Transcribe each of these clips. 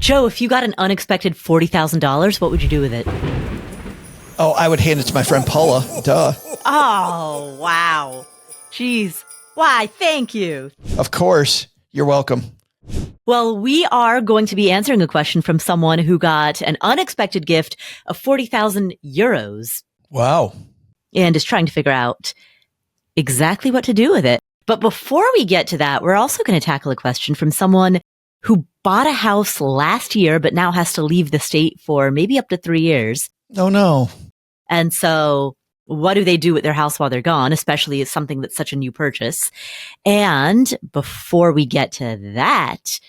Joe, if you got an unexpected $40,000, what would you do with it? Oh, I would hand it to my friend Paula. Duh. Oh, wow. Jeez. Why, thank you. Of course. You're welcome. Well, we are going to be answering a question from someone who got an unexpected gift of 40,000 euros. Wow. And is trying to figure out exactly what to do with it. But before we get to that, we're also going to tackle a question from someone who bought a house last year, but now has to leave the state for maybe up to 3 years. Oh, no. And so what do they do with their house while they're gone, especially as something that's such a new purchase? And before we get to that,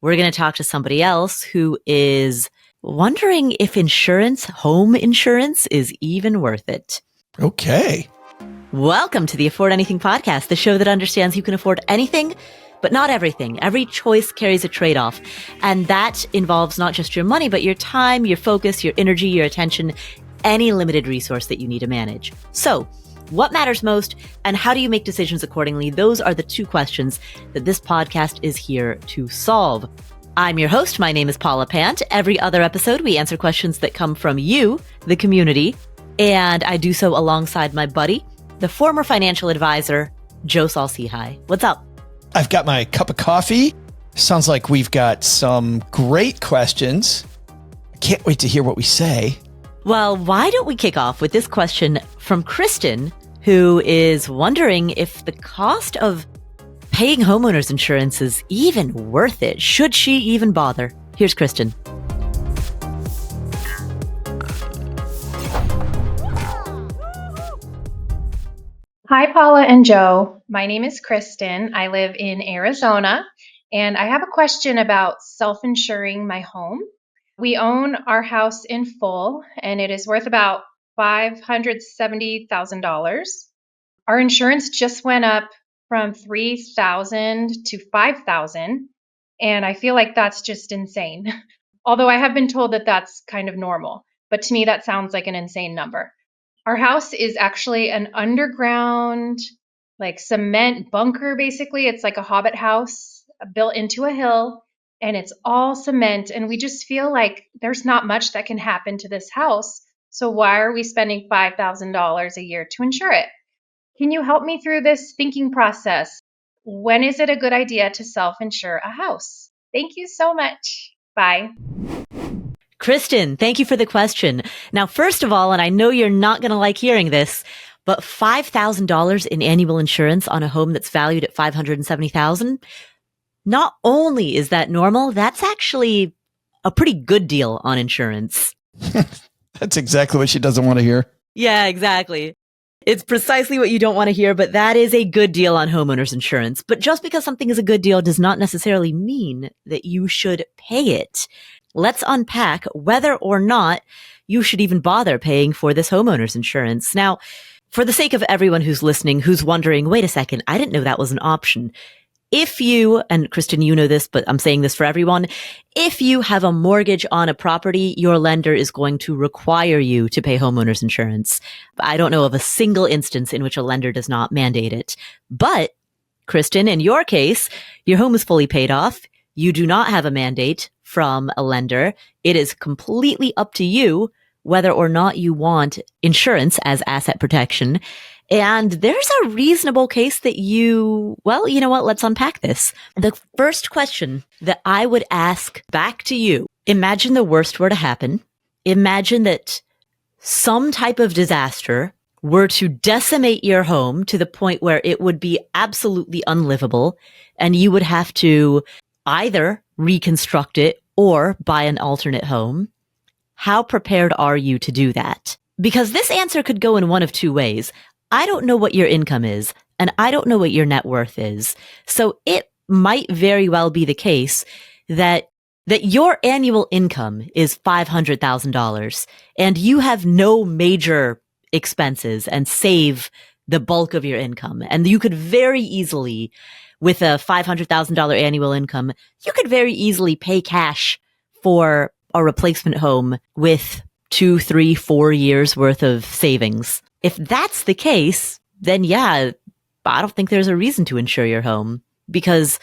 we're going to talk to somebody else who is wondering if insurance, home insurance, is even worth it. Okay. Welcome to the Afford Anything podcast, the show that understands you can afford anything, but not everything. Every choice carries a trade-off. And that involves not just your money, but your time, your focus, your energy, your attention, any limited resource that you need to manage. So what matters most and how do you make decisions accordingly? Those are the two questions that this podcast is here to solve. I'm your host. My name is Paula Pant. Every other episode, we answer questions that come from you, the community, and I do so alongside my buddy, the former financial advisor, Joe Saul-Sehy. What's up? I've got my cup of coffee. Sounds like we've got some great questions. I can't wait to hear what we say. Well, why don't we kick off with this question from Kristin, who is wondering if the cost of paying homeowners insurance is even worth it. Should she even bother? Here's Kristin. Hi, Paula and Joe. My name is Kristin. I live in Arizona, and I have a question about self-insuring my home. We own our house in full, and it is worth about $570,000. Our insurance just went up from $3,000 to $5,000, and I feel like that's just insane. Although I have been told that that's kind of normal, but to me that sounds like an insane number. Our house is actually an underground, like cement bunker, basically. It's like a hobbit house built into a hill, and it's all cement. And we just feel like there's not much that can happen to this house. So why are we spending $5,000 a year to insure it? Can you help me through this thinking process? When is it a good idea to self-insure a house? Thank you so much. Bye. Kristin, thank you for the question. Now, first of all, and I know you're not going to like hearing this, but $5,000 in annual insurance on a home that's valued at $570,000, not only is that normal, that's actually a pretty good deal on insurance. That's exactly what she doesn't want to hear. Yeah, exactly. It's precisely what you don't want to hear, but that is a good deal on homeowners insurance. But just because something is a good deal does not necessarily mean that you should pay it. Let's unpack whether or not you should even bother paying for this homeowner's insurance. Now, for the sake of everyone who's listening, who's wondering, wait a second, I didn't know that was an option. If you, and Kristin, you know this, but I'm saying this for everyone, if you have a mortgage on a property, your lender is going to require you to pay homeowner's insurance. I don't know of a single instance in which a lender does not mandate it. But, Kristin, in your case, your home is fully paid off. You do not have a mandate from a lender. It is completely up to you whether or not you want insurance as asset protection. And there's a reasonable case that well, you know what? Let's unpack this. The first question that I would ask back to you, imagine the worst were to happen. Imagine that some type of disaster were to decimate your home to the point where it would be absolutely unlivable and you would have to either reconstruct it or buy an alternate home. How prepared are you to do that? Because this answer could go in one of two ways. I don't know what your income is, and I don't know what your net worth is. So it might very well be the case that your annual income is $500,000 and you have no major expenses and save the bulk of your income. And you could very easily, with a $500,000 annual income, you could very easily pay cash for a replacement home with 2, 3, 4 years worth of savings. If that's the case, then yeah, I don't think there's a reason to insure your home because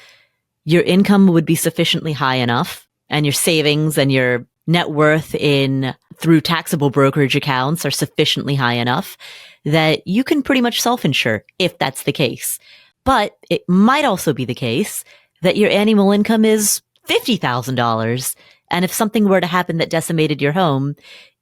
your income would be sufficiently high enough and your savings and your net worth through taxable brokerage accounts are sufficiently high enough that you can pretty much self-insure if that's the case. But it might also be the case that your annual income is $50,000. And if something were to happen that decimated your home,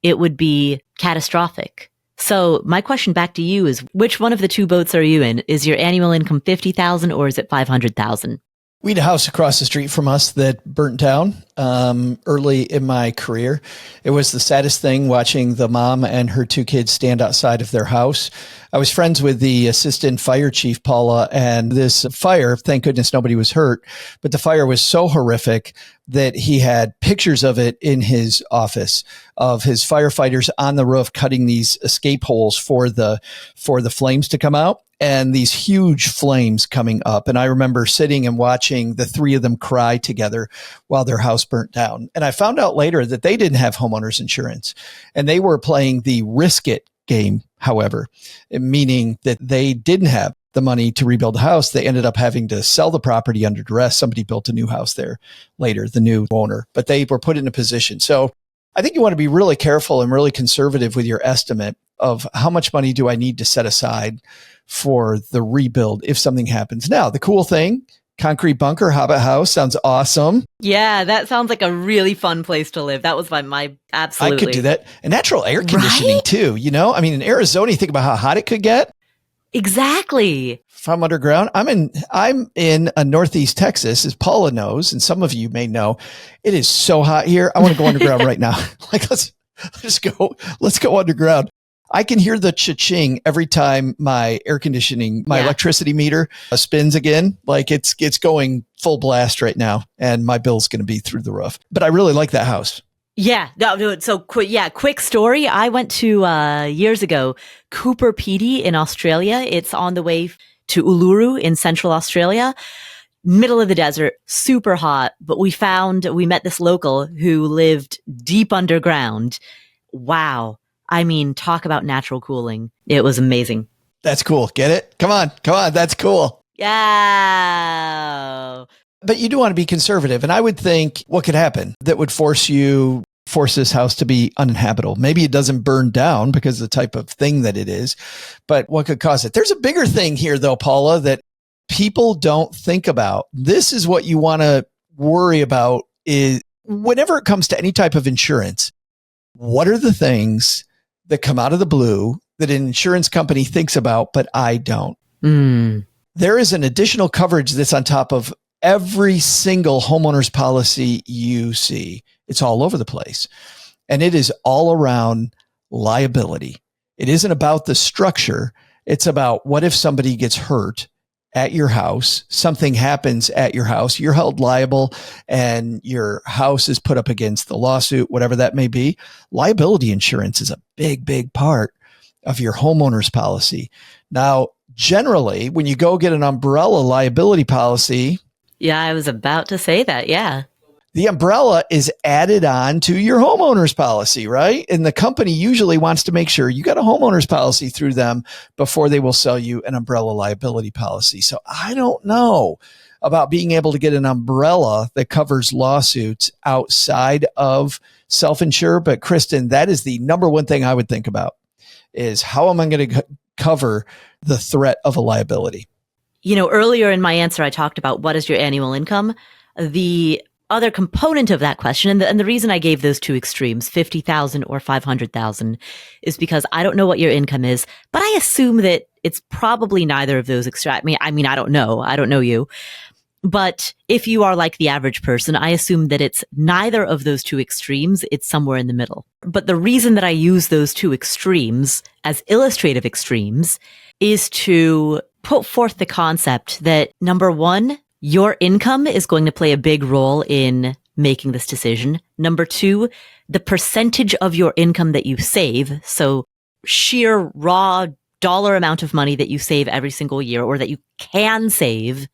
it would be catastrophic. So my question back to you is, which one of the two boats are you in? Is your annual income 50,000 or is it 500,000? We had a house across the street from us that burnt down early in my career. It was the saddest thing watching the mom and her two kids stand outside of their house. I was friends with the assistant fire chief, Paula, and this fire, thank goodness nobody was hurt, but the fire was so horrific that he had pictures of it in his office of his firefighters on the roof cutting these escape holes for the flames to come out. And these huge flames coming up. And I remember sitting and watching the three of them cry together while their house burnt down. And I found out later that they didn't have homeowners insurance and they were playing the risk it game, however, meaning that they didn't have the money to rebuild the house. They ended up having to sell the property under duress. Somebody built a new house there later, the new owner, but they were put in a position. So I think you want to be really careful and really conservative with your estimate of how much money do I need to set aside for the rebuild if something happens. Now, the cool thing, concrete bunker, Hobbit house sounds awesome. Yeah, that sounds like a really fun place to live. That was my absolutely. I could do that. And natural air conditioning right? too, you know? I mean, in Arizona, you think about how hot it could get. Exactly. If I'm underground, I'm in Northeast Texas, as Paula knows, and some of you may know, it is so hot here. I want to go underground right now. Like, let's go underground. I can hear the cha-ching every time my air conditioning, my electricity meter spins again. Like it's going full blast right now and my bill's going to be through the roof. But I really like that house. Yeah. No, so quick story. I went to, years ago, Cooper Pedy in Australia. It's on the way to Uluru in central Australia, middle of the desert, super hot. But we met this local who lived deep underground. Wow. I mean, talk about natural cooling. It was amazing. That's cool. Get it? Come on. That's cool. Yeah. But you do want to be conservative. And I would think what could happen that would force this house to be uninhabitable. Maybe it doesn't burn down because of the type of thing that it is, but what could cause it? There's a bigger thing here though, Paula, that people don't think about. This is what you want to worry about is whenever it comes to any type of insurance, what are the things that come out of the blue that an insurance company thinks about, but I don't? There is an additional coverage that's on top of every single homeowner's policy you see. It's all over the place. And it is all around liability. It isn't about the structure. It's about what if somebody gets hurt at your house, something happens at your house, you're held liable and your house is put up against the lawsuit, whatever that may be. Liability insurance is a big, big part of your homeowner's policy. Now, generally, when you go get an umbrella liability policy. Yeah, I was about to say that. Yeah. The umbrella is added on to your homeowner's policy, right? And the company usually wants to make sure you got a homeowner's policy through them before they will sell you an umbrella liability policy. So I don't know about being able to get an umbrella that covers lawsuits outside of self-insure. But Kristin, that is the number one thing I would think about is how am I going to cover the threat of a liability? You know, earlier in my answer, I talked about what is your annual income. The other component of that question, and the reason I gave those two extremes, 50,000 or 500,000, is because I don't know what your income is, but I assume that it's probably neither of those extremes. I mean, I don't know. I don't know you. But if you are like the average person, I assume that it's neither of those two extremes. It's somewhere in the middle. But the reason that I use those two extremes as illustrative extremes is to put forth the concept that, number one, your income is going to play a big role in making this decision. Number two, the percentage of your income that you save, so sheer raw dollar amount of money that you save every single year or that you can save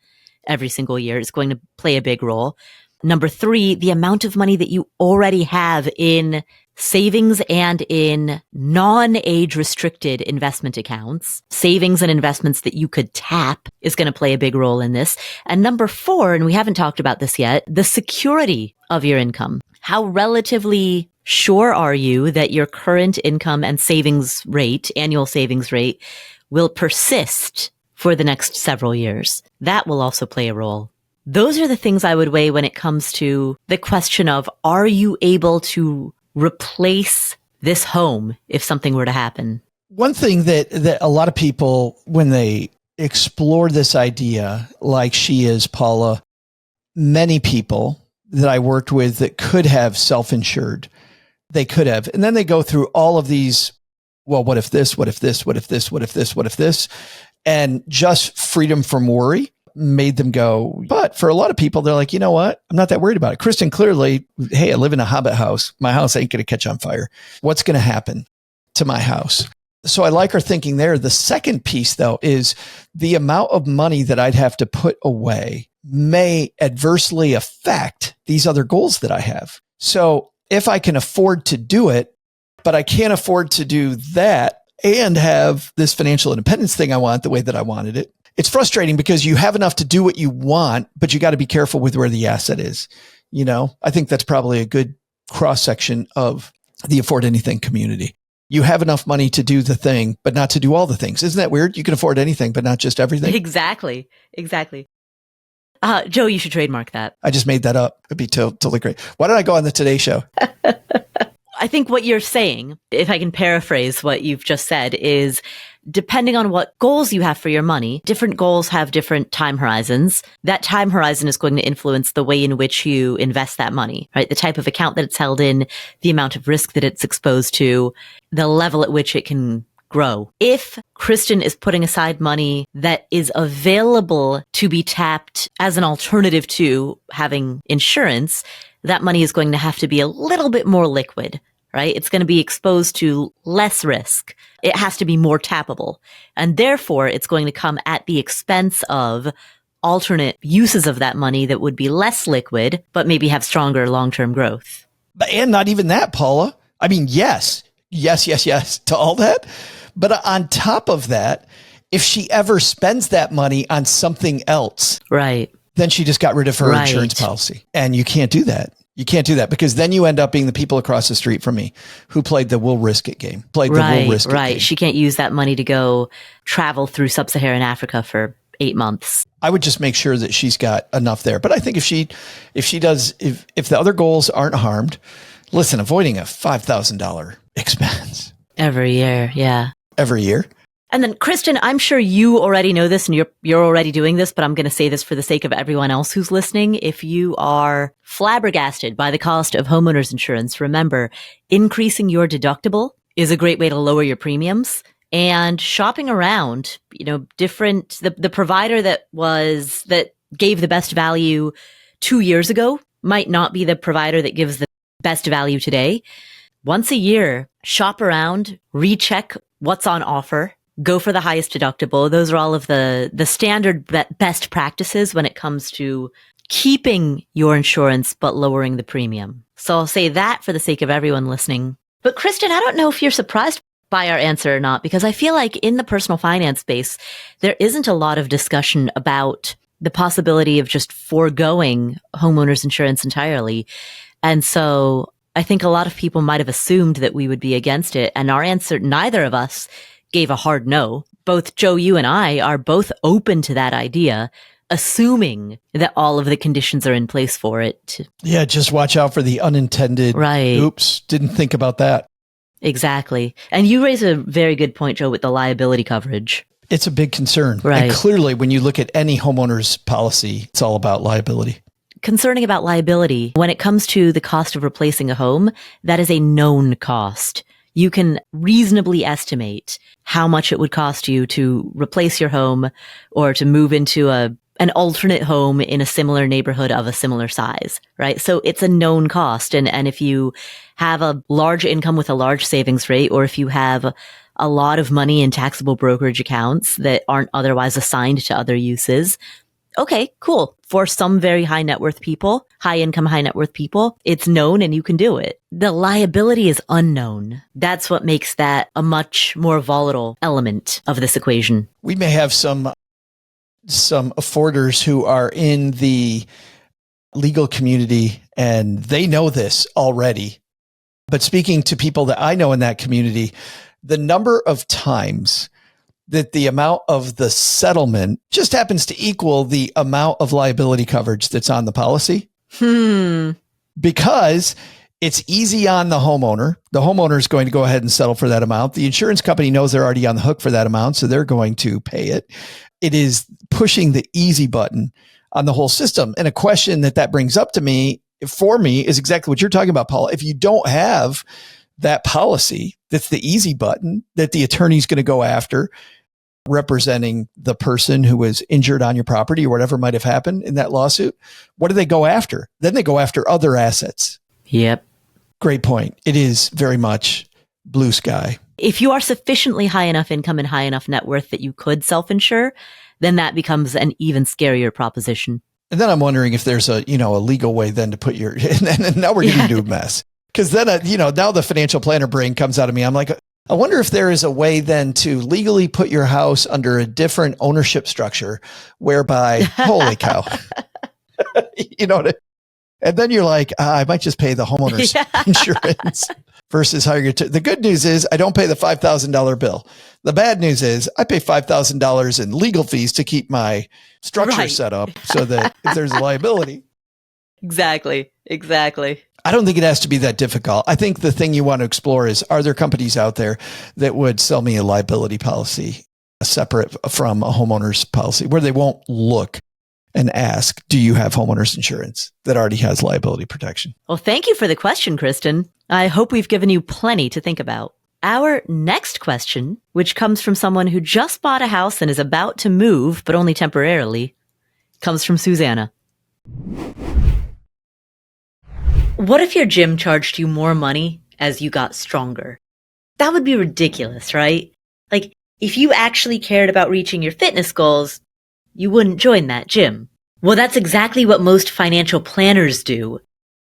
every single year is going to play a big role. Number 3, the amount of money that you already have in savings and in non-age restricted investment accounts. Savings and investments that you could tap is going to play a big role in this. And number 4, and we haven't talked about this yet, the security of your income. How relatively sure are you that your current income and savings rate, annual savings rate, will persist for the next several years? That will also play a role. Those are the things I would weigh when it comes to the question of, are you able to replace this home if something were to happen? One thing that a lot of people, when they explore this idea, like she is, Paula, many people that I worked with that could have self-insured, they could have. And then they go through all of these, well, what if this, what if this, what if this, what if this, what if this? And just freedom from worry made them go. But for a lot of people, they're like, you know what? I'm not that worried about it. Kristin, clearly, hey, I live in a hobbit house. My house ain't going to catch on fire. What's going to happen to my house? So I like her thinking there. The second piece, though, is the amount of money that I'd have to put away may adversely affect these other goals that I have. So if I can afford to do it, but I can't afford to do that and have this financial independence thing I want the way that I wanted it, it's frustrating because you have enough to do what you want, but you got to be careful with where the asset is. You know, I think that's probably a good cross section of the Afford Anything community. You have enough money to do the thing, but not to do all the things. Isn't that weird? You can afford anything, but not just everything. Exactly. Joe, you should trademark that. I just made that up. It'd be totally great. Why don't I go on the Today Show? I think what you're saying, if I can paraphrase what you've just said, is depending on what goals you have for your money, different goals have different time horizons. That time horizon is going to influence the way in which you invest that money, right? The type of account that it's held in, the amount of risk that it's exposed to, the level at which it can grow. If Kristin is putting aside money that is available to be tapped as an alternative to having insurance, that money is going to have to be a little bit more liquid, right? It's going to be exposed to less risk. It has to be more tappable. And therefore, it's going to come at the expense of alternate uses of that money that would be less liquid, but maybe have stronger long-term growth. And not even that, Paula. I mean, yes to all that. But on top of that, if she ever spends that money on something else, right, then she just got rid of her insurance policy. And you can't do that. You can't do that because then you end up being the people across the street from me who played the we'll risk it game. Game. She can't use that money to go travel through sub-Saharan Africa for 8 months. I would just make sure that she's got enough there. But I think if the other goals aren't harmed, listen, avoiding a $5,000 expense every year. Yeah. Every year. And then Kristin, I'm sure you already know this and you're already doing this, but I'm going to say this for the sake of everyone else who's listening. If you are flabbergasted by the cost of homeowners insurance, remember, increasing your deductible is a great way to lower your premiums. And shopping around, the provider that gave the best value 2 years ago might not be the provider that gives the best value today. Once a year, shop around, recheck what's on offer, go for the highest deductible. Those are all of the standard best practices when it comes to keeping your insurance but lowering the premium. So I'll say that for the sake of everyone listening. But Kristin, I don't know if you're surprised by our answer or not, because I feel like in the personal finance space, there isn't a lot of discussion about the possibility of just foregoing homeowners insurance entirely. And so I think a lot of people might have assumed that we would be against it. And our answer, neither of us gave a hard no. Both Joe, you and I are both open to that idea, assuming that all of the conditions are in place for it. Yeah, just watch out for the unintended. Right. Oops, didn't think about that. Exactly. And you raise a very good point, Joe, with the liability coverage. It's a big concern. Right. And clearly, when you look at any homeowner's policy, it's all about liability. Concerning about liability, when it comes to the cost of replacing a home, that is a known cost. You can reasonably estimate how much it would cost you to replace your home or to move into an alternate home in a similar neighborhood of a similar size, right? So it's a known cost. And if you have a large income with a large savings rate, or if you have a lot of money in taxable brokerage accounts that aren't otherwise assigned to other uses, Okay, cool. For some very high net worth people, high income, high net worth people, it's known and you can do it. The liability is unknown. That's what makes that a much more volatile element of this equation. We may have some afforders who are in the legal community and they know this already. But speaking to people that I know in that community, the number of times that the amount of the settlement just happens to equal the amount of liability coverage that's on the policy. Because it's easy on the homeowner. The homeowner is going to go ahead and settle for that amount. The insurance company knows they're already on the hook for that amount, so they're going to pay it. It is pushing the easy button on the whole system. And a question that brings up for me is exactly what you're talking about, Paula. If you don't have that policy, that's the easy button that the attorney's going to go after, representing the person who was injured on your property or whatever might have happened in that lawsuit. What do they go after? Then they go after other assets. Yep. Great point. It is very much blue sky. If you are sufficiently high enough income and high enough net worth that you could self-insure, then that becomes an even scarier proposition. And then I'm wondering if there's a legal way then to put your, and now we're getting into a mess. Because then, now the financial planner brain comes out of me. I'm like, I wonder if there is a way then to legally put your house under a different ownership structure whereby, holy cow, and then you're like, I might just pay the homeowner's insurance versus how you're going to. The good news is I don't pay the $5,000 bill. The bad news is I pay $5,000 in legal fees to keep my structure set up so that if there's a liability. Exactly. I don't think it has to be that difficult. I think the thing you want to explore is, are there companies out there that would sell me a liability policy separate from a homeowner's policy where they won't look and ask, do you have homeowner's insurance that already has liability protection? Well, thank you for the question, Kristin. I hope we've given you plenty to think about. Our next question, which comes from someone who just bought a house and is about to move, but only temporarily, comes from Susana. What if your gym charged you more money as you got stronger? That would be ridiculous, right? Like, if you actually cared about reaching your fitness goals, you wouldn't join that gym. Well, that's exactly what most financial planners do.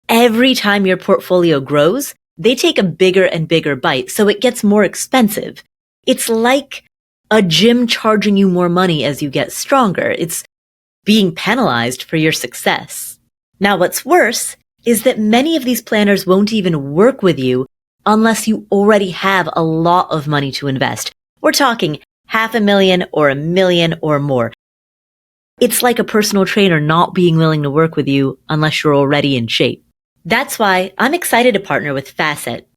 Every time your portfolio grows, they take a bigger and bigger bite, so it gets more expensive. It's like a gym charging you more money as you get stronger. It's being penalized for your success. Now, what's worse is that many of these planners won't even work with you unless you already have a lot of money to invest. We're talking $500,000 or $1 million or more. It's like a personal trainer not being willing to work with you unless you're already in shape. That's why I'm excited to partner with Facet.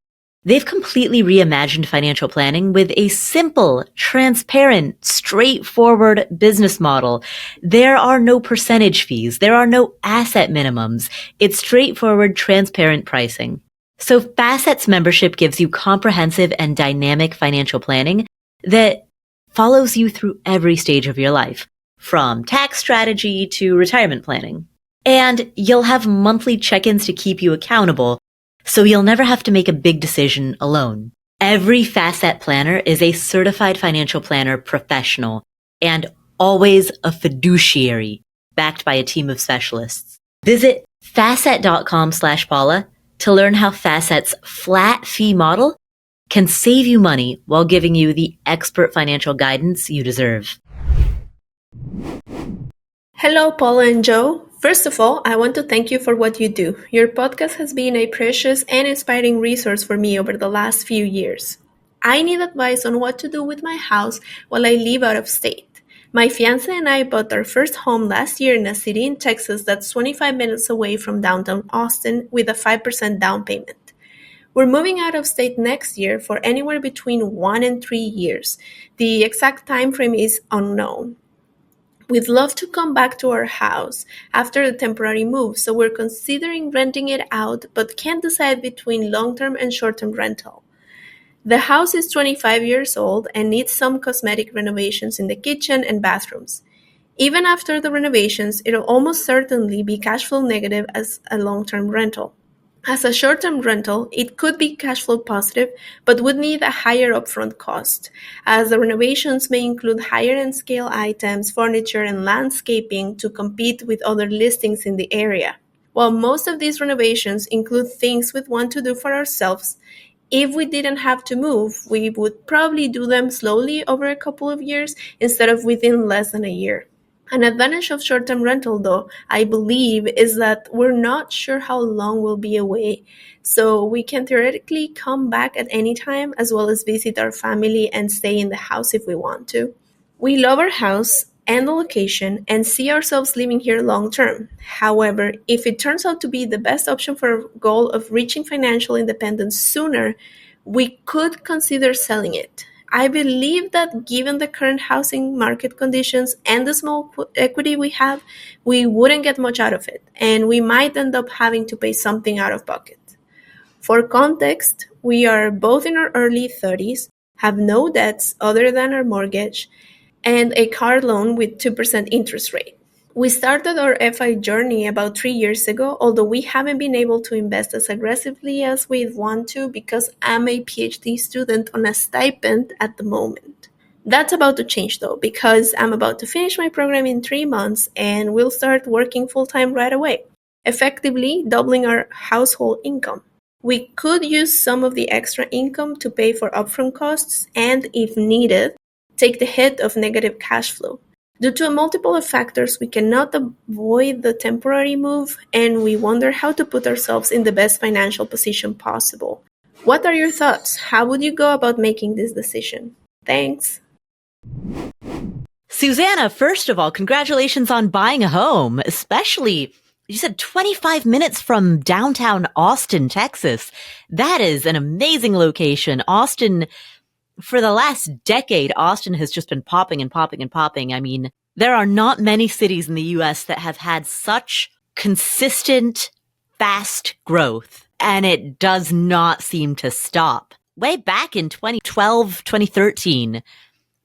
They've completely reimagined financial planning with a simple, transparent, straightforward business model. There are no percentage fees. There are no asset minimums. It's straightforward, transparent pricing. So Facet's membership gives you comprehensive and dynamic financial planning that follows you through every stage of your life, from tax strategy to retirement planning. And you'll have monthly check-ins to keep you accountable, so you'll never have to make a big decision alone. Every Facet planner is a certified financial planner professional and always a fiduciary backed by a team of specialists. Visit facet.com/Paula to learn how Facet's flat fee model can save you money while giving you the expert financial guidance you deserve. Hello, Paula and Joe. First of all, I want to thank you for what you do. Your podcast has been a precious and inspiring resource for me over the last few years. I need advice on what to do with my house while I live out of state. My fiancé and I bought our first home last year in a city in Texas that's 25 minutes away from downtown Austin with a 5% down payment. We're moving out of state next year for anywhere between 1 and 3 years. The exact time frame is unknown. We'd love to come back to our house after the temporary move, so we're considering renting it out, but can't decide between long-term and short-term rental. The house is 25 years old and needs some cosmetic renovations in the kitchen and bathrooms. Even after the renovations, it'll almost certainly be cash flow negative as a long-term rental. As a short-term rental, it could be cash flow positive, but would need a higher upfront cost, as the renovations may include higher-end scale items, furniture, and landscaping to compete with other listings in the area. While most of these renovations include things we'd want to do for ourselves, if we didn't have to move, we would probably do them slowly over a couple of years instead of within less than a year. An advantage of short-term rental, though, I believe, is that we're not sure how long we'll be away, so we can theoretically come back at any time as well as visit our family and stay in the house if we want to. We love our house and the location and see ourselves living here long-term. However, if it turns out to be the best option for our goal of reaching financial independence sooner, we could consider selling it. I believe that given the current housing market conditions and the small equity we have, we wouldn't get much out of it, and we might end up having to pay something out of pocket. For context, we are both in our early 30s, have no debts other than our mortgage, and a car loan with 2% interest rate. We started our FI journey about 3 years ago, although we haven't been able to invest as aggressively as we'd want to because I'm a PhD student on a stipend at the moment. That's about to change though, because I'm about to finish my program in 3 months and we'll start working full-time right away, effectively doubling our household income. We could use some of the extra income to pay for upfront costs and, if needed, take the hit of negative cash flow. Due to a multiple of factors, we cannot avoid the temporary move, and we wonder how to put ourselves in the best financial position possible. What are your thoughts? How would you go about making this decision? Thanks. Susana, first of all, congratulations on buying a home, especially, you said 25 minutes from downtown Austin, Texas. That is an amazing location. Austin, for the last decade, Austin has just been popping and popping and popping. I mean, there are not many cities in the US that have had such consistent, fast growth, and it does not seem to stop. Way back in 2012, 2013,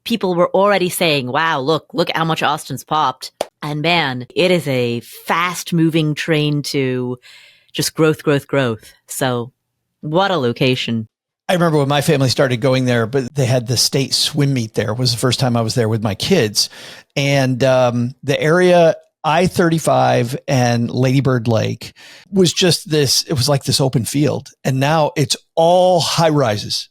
people were already saying, wow, look how much Austin's popped. And man, it is a fast moving train to just growth, growth, growth. So what a location. I remember when my family started going there, but they had the state swim meet there. It was the first time I was there with my kids. And the area, I-35 and Lady Bird Lake, was just this, it was like this open field. And now it's all high rises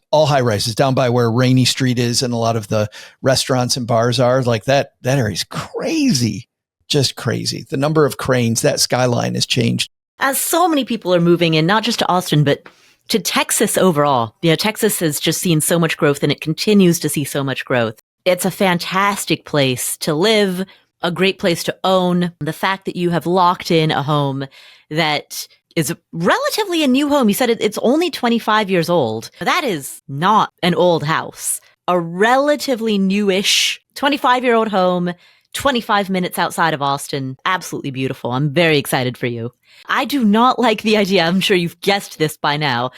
down by where Rainy Street is and a lot of the restaurants and bars are. Like that area is crazy, just crazy. The number of cranes, that skyline has changed. As so many people are moving in, not just to Austin, but to Texas overall. You know, Texas has just seen so much growth and it continues to see so much growth. It's a fantastic place to live, a great place to own. The fact that you have locked in a home that is relatively a new home. You said it's only 25 years old. That is not an old house. A relatively newish 25-year-old home, 25 minutes outside of Austin. Absolutely beautiful. I'm very excited for you. I do not like the idea. I'm sure you've guessed this by now.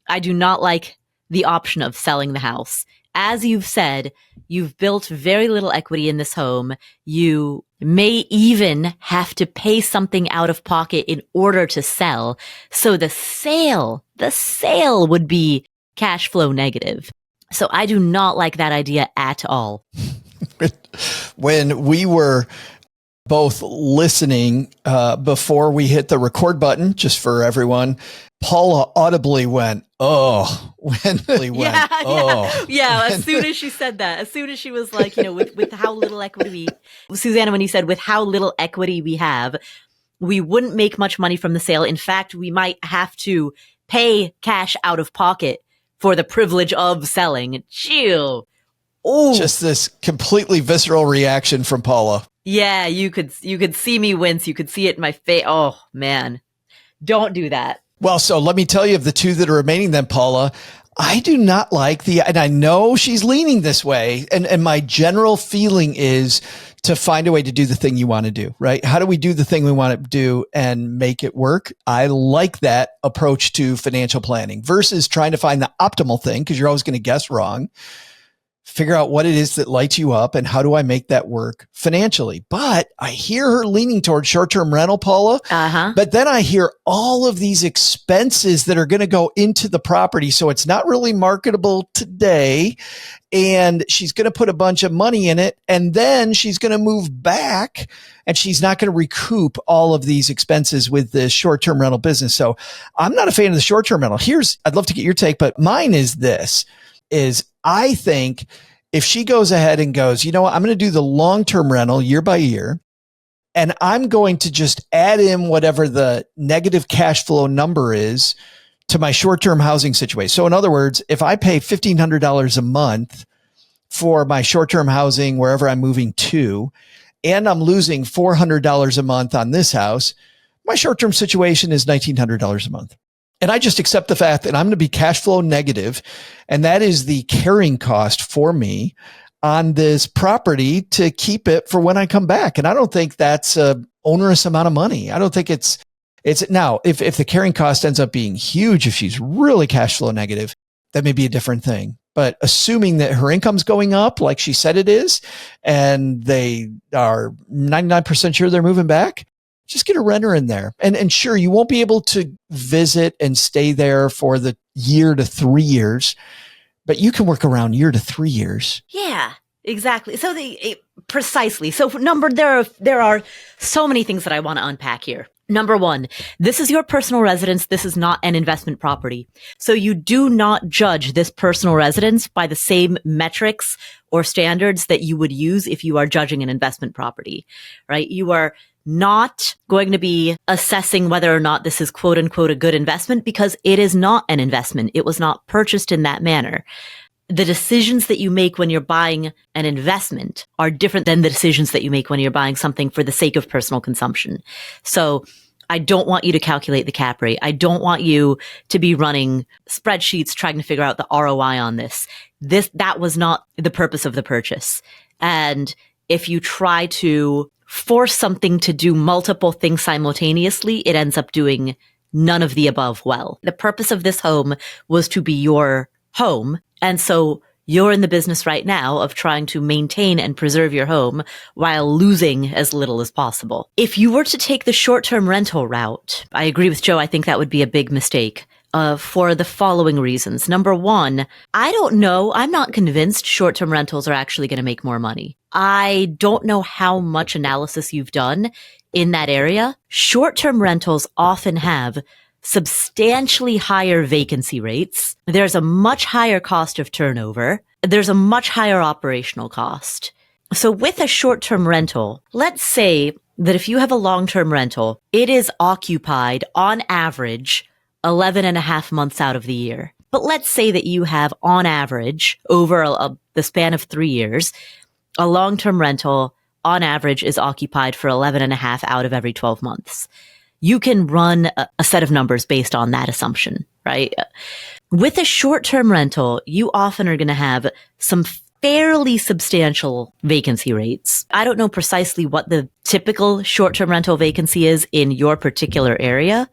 I do not like the option of selling the house. As you've said, you've built very little equity in this home. You may even have to pay something out of pocket in order to sell. So the sale would be cash flow negative. So I do not like that idea at all. When we were both listening before we hit the record button, just for everyone, Paula audibly went, oh, as soon as she said that, as soon as she was like, with how little equity Susana, when you said with how little equity we have, we wouldn't make much money from the sale. In fact, we might have to pay cash out of pocket for the privilege of selling. Chill. Oh, just this completely visceral reaction from Paula. Yeah, you could see me wince. You could see it in my face. Oh man, don't do that. Well, so let me tell you of the two that are remaining then, Paula, I do not like and I know she's leaning this way. And my general feeling is to find a way to do the thing you want to do, right? How do we do the thing we want to do and make it work? I like that approach to financial planning versus trying to find the optimal thing, because you're always going to guess wrong. figure out what it is that lights you up and how do I make that work financially. But I hear her leaning towards short-term rental, Paula. But then I hear all of these expenses that are going to go into the property. So it's not really marketable today. And she's going to put a bunch of money in it. And then she's going to move back and she's not going to recoup all of these expenses with the short-term rental business. So I'm not a fan of the short-term rental. I'd love to get your take, but mine is this, is I think if she goes ahead and goes, you know what, I'm going to do the long-term rental year by year, and I'm going to just add in whatever the negative cash flow number is to my short-term housing situation. So in other words, if I pay $1,500 a month for my short-term housing, wherever I'm moving to, and I'm losing $400 a month on this house, my short-term situation is $1,900 a month. And I just accept the fact that I'm going to be cash flow negative, and that is the carrying cost for me on this property to keep it for when I come back. And I don't think that's a onerous amount of money. I don't think it's now, if the carrying cost ends up being huge, if she's really cash flow negative, that may be a different thing. But assuming that her income's going up like she said it is, and they are 99% sure they're moving back, just get a renter in there. And sure, you won't be able to visit and stay there for the year to 3 years, but you can work around year to 3 years. Yeah, exactly. So precisely. So there are so many things that I want to unpack here. Number one, this is your personal residence. This is not an investment property. So you do not judge this personal residence by the same metrics or standards that you would use if you are judging an investment property, right? You are not going to be assessing whether or not this is quote unquote a good investment, because it is not an investment. It was not purchased in that manner. The decisions that you make when you're buying an investment are different than the decisions that you make when you're buying something for the sake of personal consumption. So I don't want you to calculate the cap rate. I don't want you to be running spreadsheets trying to figure out the ROI on this. That was not the purpose of the purchase. And if you try to force something to do multiple things simultaneously, it ends up doing none of the above well. The purpose of this home was to be your home. And so you're in the business right now of trying to maintain and preserve your home while losing as little as possible. If you were to take the short-term rental route, I agree with Joe. I think that would be a big mistake for the following reasons. Number one, I don't know. I'm not convinced short-term rentals are actually going to make more money. I don't know how much analysis you've done in that area. Short-term rentals often have substantially higher vacancy rates. There's a much higher cost of turnover. There's a much higher operational cost. So with a short-term rental, let's say that if you have a long-term rental, it is occupied on average 11 and a half months out of the year. But let's say that you have on average over the span of 3 years, a long-term rental on average is occupied for 11 and a half out of every 12 months. You can run a set of numbers based on that assumption, right? With a short-term rental, you often are going to have some fairly substantial vacancy rates. I don't know precisely what the typical short-term rental vacancy is in your particular area,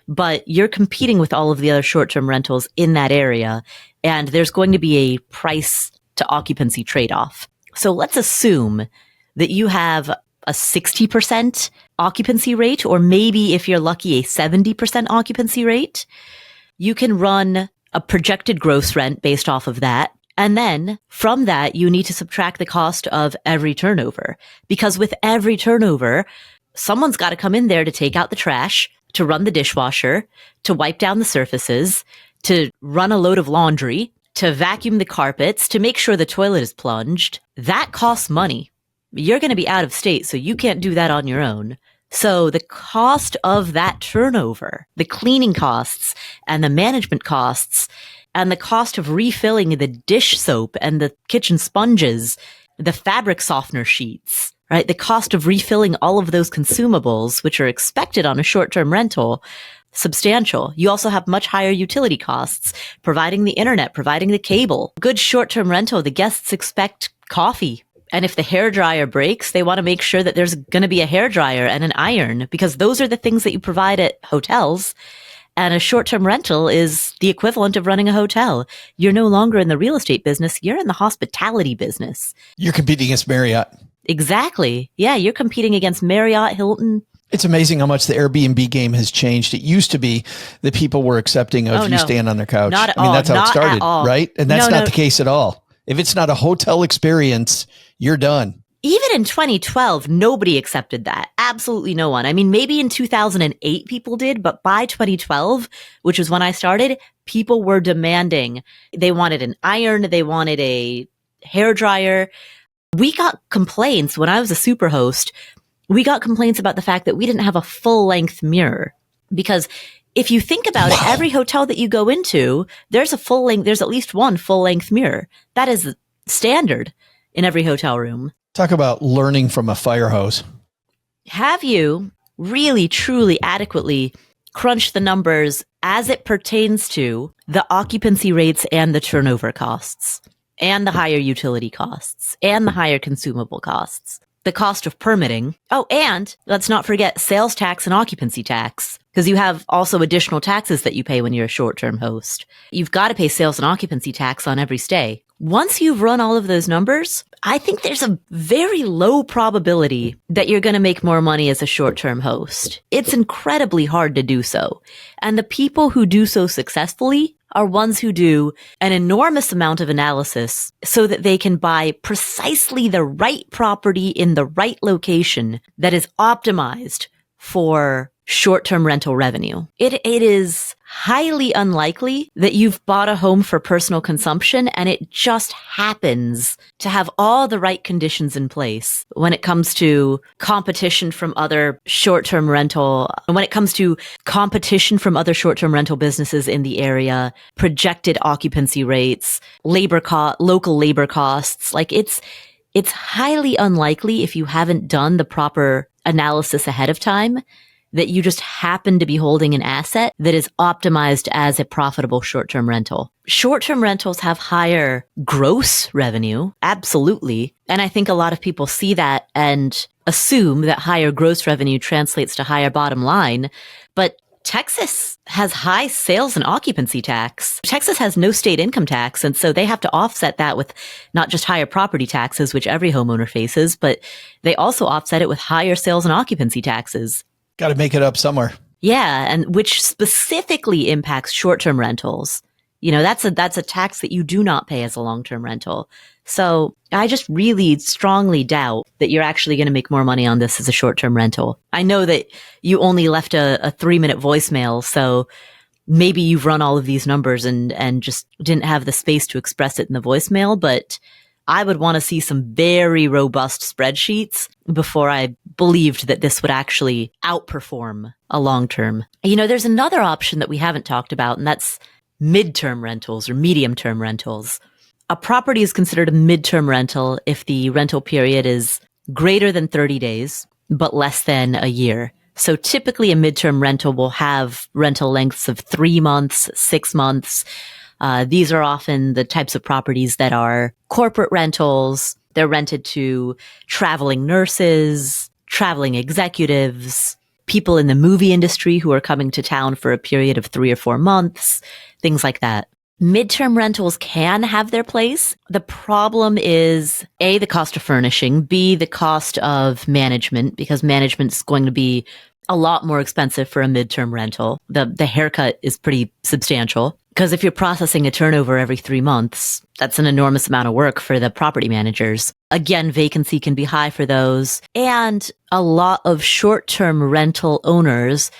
but you're competing with all of the other short-term rentals in that area, and there's going to be a price to occupancy trade-off. So let's assume that you have a 60% occupancy rate, or maybe if you're lucky, a 70% occupancy rate. You can run a projected gross rent based off of that. And then from that, you need to subtract the cost of every turnover, because with every turnover, someone's got to come in there to take out the trash, to run the dishwasher, to wipe down the surfaces, to run a load of laundry, to vacuum the carpets, to make sure the toilet is plunged. That costs money. You're going to be out of state, so you can't do that on your own. So the cost of that turnover, the cleaning costs and the management costs and the cost of refilling the dish soap and the kitchen sponges, the fabric softener sheets, right? The cost of refilling all of those consumables, which are expected on a short-term rental, substantial. You also have much higher utility costs, providing the internet, providing the cable. Good short-term rental, the guests expect coffee. And if the hairdryer breaks, they want to make sure that there's going to be a hairdryer and an iron, because those are the things that you provide at hotels. And a short-term rental is the equivalent of running a hotel. You're no longer in the real estate business. You're in the hospitality business. You're competing against Marriott. Exactly. Yeah, you're competing against Marriott, Hilton. It's amazing how much the Airbnb game has changed. It used to be that people were accepting of you staying on their couch. Not at I mean, all. that's how Not it started, at all. right? And that's not the case at all. If it's not a hotel experience, you're done. Even in 2012, nobody accepted that. Absolutely no one. I mean, maybe in 2008 people did, but by 2012, which was when I started, people were demanding. They wanted an iron. They wanted a hairdryer. We got complaints when I was a super host. We got complaints about the fact that we didn't have a full-length mirror. Because if you think about it, every hotel that you go into, there's at least one full-length mirror. That is standard in every hotel room. Talk about learning from a fire hose. Have you really, truly, adequately crunched the numbers as it pertains to the occupancy rates and the turnover costs and the higher utility costs and the higher consumable costs, the cost of permitting? Oh, and let's not forget sales tax and occupancy tax, because you have also additional taxes that you pay when you're a short-term host. You've got to pay sales and occupancy tax on every stay. Once you've run all of those numbers, I think there's a very low probability that you're going to make more money as a short-term host. It's incredibly hard to do so. And the people who do so successfully are ones who do an enormous amount of analysis so that they can buy precisely the right property in the right location that is optimized for short-term rental revenue. It is highly unlikely that you've bought a home for personal consumption and it just happens to have all the right conditions in place when it comes to competition from other short-term rental, when it comes to competition from other short-term rental businesses in the area, projected occupancy rates, local labor costs. Like it's highly unlikely, if you haven't done the proper analysis ahead of time, that you just happen to be holding an asset that is optimized as a profitable short-term rental. Short-term rentals have higher gross revenue, absolutely. And I think a lot of people see that and assume that higher gross revenue translates to higher bottom line. But Texas has high sales and occupancy tax. Texas has no state income tax, and so they have to offset that with not just higher property taxes, which every homeowner faces, but they also offset it with higher sales and occupancy taxes. Got to make it up somewhere. Yeah, and which specifically impacts short-term rentals. You know, that's a tax that you do not pay as a long-term rental. So I just really strongly doubt that you're actually going to make more money on this as a short-term rental. I know that you only left a 3-minute voicemail, so maybe you've run all of these numbers and just didn't have the space to express it in the voicemail, but I would want to see some very robust spreadsheets before I believed that this would actually outperform a long-term. You know, there's another option that we haven't talked about, and that's mid-term rentals or medium-term rentals. A property is considered a mid-term rental if the rental period is greater than 30 days, but less than a year. So typically a mid-term rental will have rental lengths of 3 months, 6 months. These are often the types of properties that are corporate rentals. They're rented to traveling nurses, traveling executives, people in the movie industry who are coming to town for a period of 3 or 4 months, things like that. Midterm rentals can have their place. The problem is A, the cost of furnishing, B, the cost of management, because management is going to be a lot more expensive for a midterm rental. The haircut is pretty substantial. Because if you're processing a turnover every 3 months, that's an enormous amount of work for the property managers. Again, vacancy can be high for those. And a lot of short-term rental owners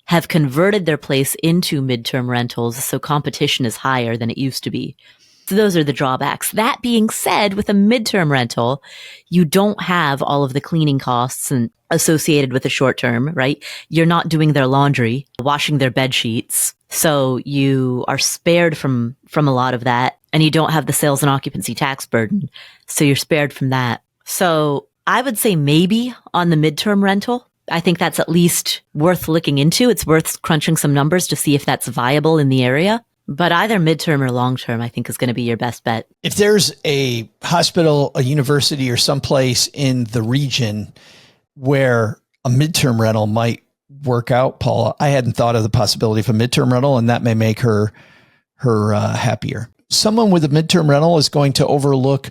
have converted their place into midterm rentals, so competition is higher than it used to be. So those are the drawbacks. That being said, with a midterm rental, you don't have all of the cleaning costs and associated with a short term, right? You're not doing their laundry, washing their bed sheets. So you are spared from a lot of that, and you don't have the sales and occupancy tax burden. So you're spared from that. So I would say maybe on the midterm rental. I think that's at least worth looking into. It's worth crunching some numbers to see if that's viable in the area. But either midterm or long term, I think, is going to be your best bet. If there's a hospital, a university, or someplace in the region where a midterm rental might work out, Paula. I hadn't thought of the possibility of a midterm rental, and that may make her happier. Someone with a midterm rental is going to overlook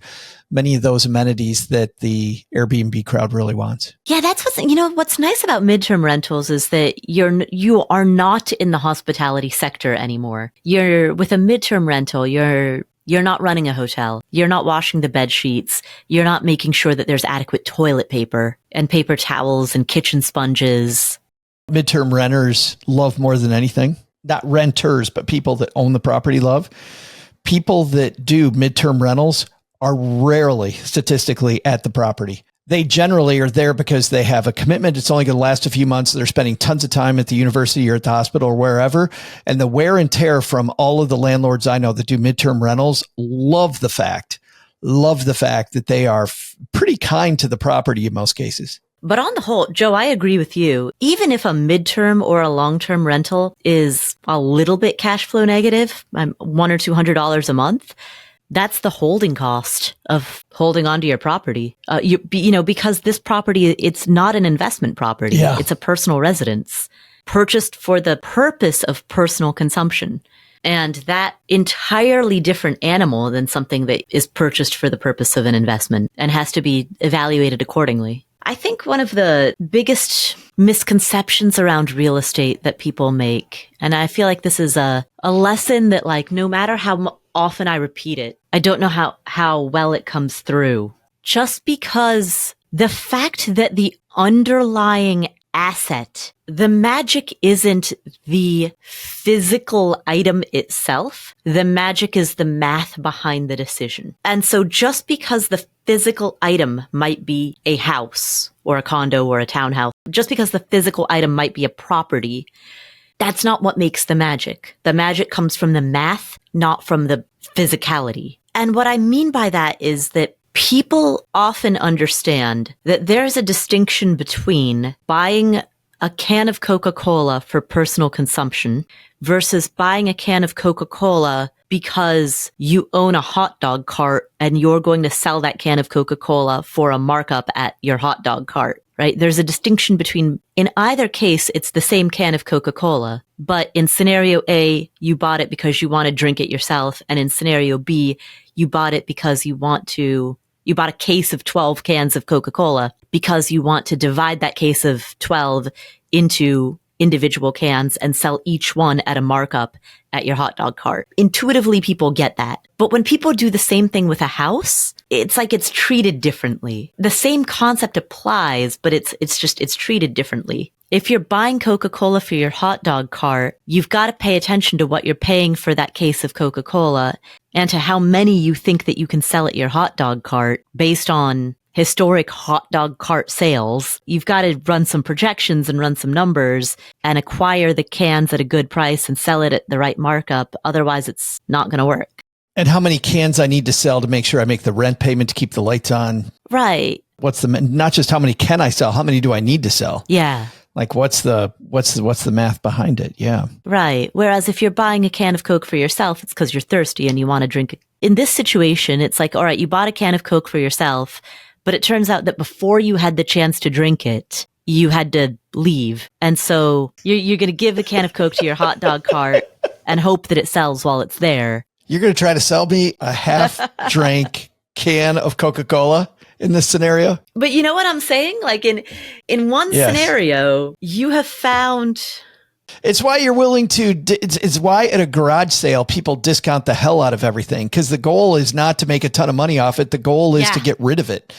many of those amenities that the Airbnb crowd really wants. Yeah, that's what's nice about midterm rentals is that you are not in the hospitality sector anymore. You're with a midterm rental, you're not running a hotel. You're not washing the bed sheets. You're not making sure that there's adequate toilet paper and paper towels and kitchen sponges. Midterm renters love more than anything, not renters, but people that own the property love. People that do midterm rentals are rarely statistically at the property. They generally are there because they have a commitment. It's only going to last a few months. They're spending tons of time at the university or at the hospital or wherever. And the wear and tear from all of the landlords I know that do midterm rentals love the fact that they are pretty kind to the property in most cases. But on the whole, Joe, I agree with you. Even if a midterm or a long-term rental is a little bit cash flow negative, $100 or $200 a month, that's the holding cost of holding onto your property. Because this property, it's not an investment property. Yeah. It's a personal residence purchased for the purpose of personal consumption. And that entirely different animal than something that is purchased for the purpose of an investment and has to be evaluated accordingly. I think one of the biggest misconceptions around real estate that people make, and I feel like this is a lesson that, like, no matter how often I repeat it, I don't know how well it comes through. Just because the fact that the underlying asset, the magic isn't the physical item itself. The magic is the math behind the decision. And so just because the physical item might be a house or a condo or a townhouse, just because the physical item might be a property, that's not what makes the magic. The magic comes from the math, not from the physicality. And what I mean by that is that people often understand that there's a distinction between buying a can of Coca-Cola for personal consumption versus buying a can of Coca-Cola because you own a hot dog cart and you're going to sell that can of Coca-Cola for a markup at your hot dog cart, right? There's a distinction between, in either case, it's the same can of Coca-Cola, but in scenario A, you bought it because you want to drink it yourself. And in scenario B, you bought it because you bought a case of 12 cans of Coca-Cola because you want to divide that case of 12 into individual cans and sell each one at a markup at your hot dog cart. Intuitively, people get that. But when people do the same thing with a house, it's like it's treated differently. The same concept applies, but it's treated differently. If you're buying Coca-Cola for your hot dog cart, you've got to pay attention to what you're paying for that case of Coca-Cola and to how many you think that you can sell at your hot dog cart based on historic hot dog cart sales. You've got to run some projections and run some numbers and acquire the cans at a good price and sell it at the right markup. Otherwise, it's not going to work. And how many cans I need to sell to make sure I make the rent payment to keep the lights on. Right. Not just how many can I sell, how many do I need to sell? Yeah. Like what's the math behind it? Yeah. Right. Whereas if you're buying a can of Coke for yourself, it's because you're thirsty and you want to drink it. In this situation, it's like, all right, you bought a can of Coke for yourself, but it turns out that before you had the chance to drink it, you had to leave. And so you're going to give the can of Coke to your hot dog cart and hope that it sells while it's there. You're going to try to sell me a half-drank can of Coca-Cola in this scenario? But you know what I'm saying? Like in one scenario, you have found... It's why you're willing to, it's why at a garage sale, people discount the hell out of everything, because the goal is not to make a ton of money off it. The goal is to get rid of it.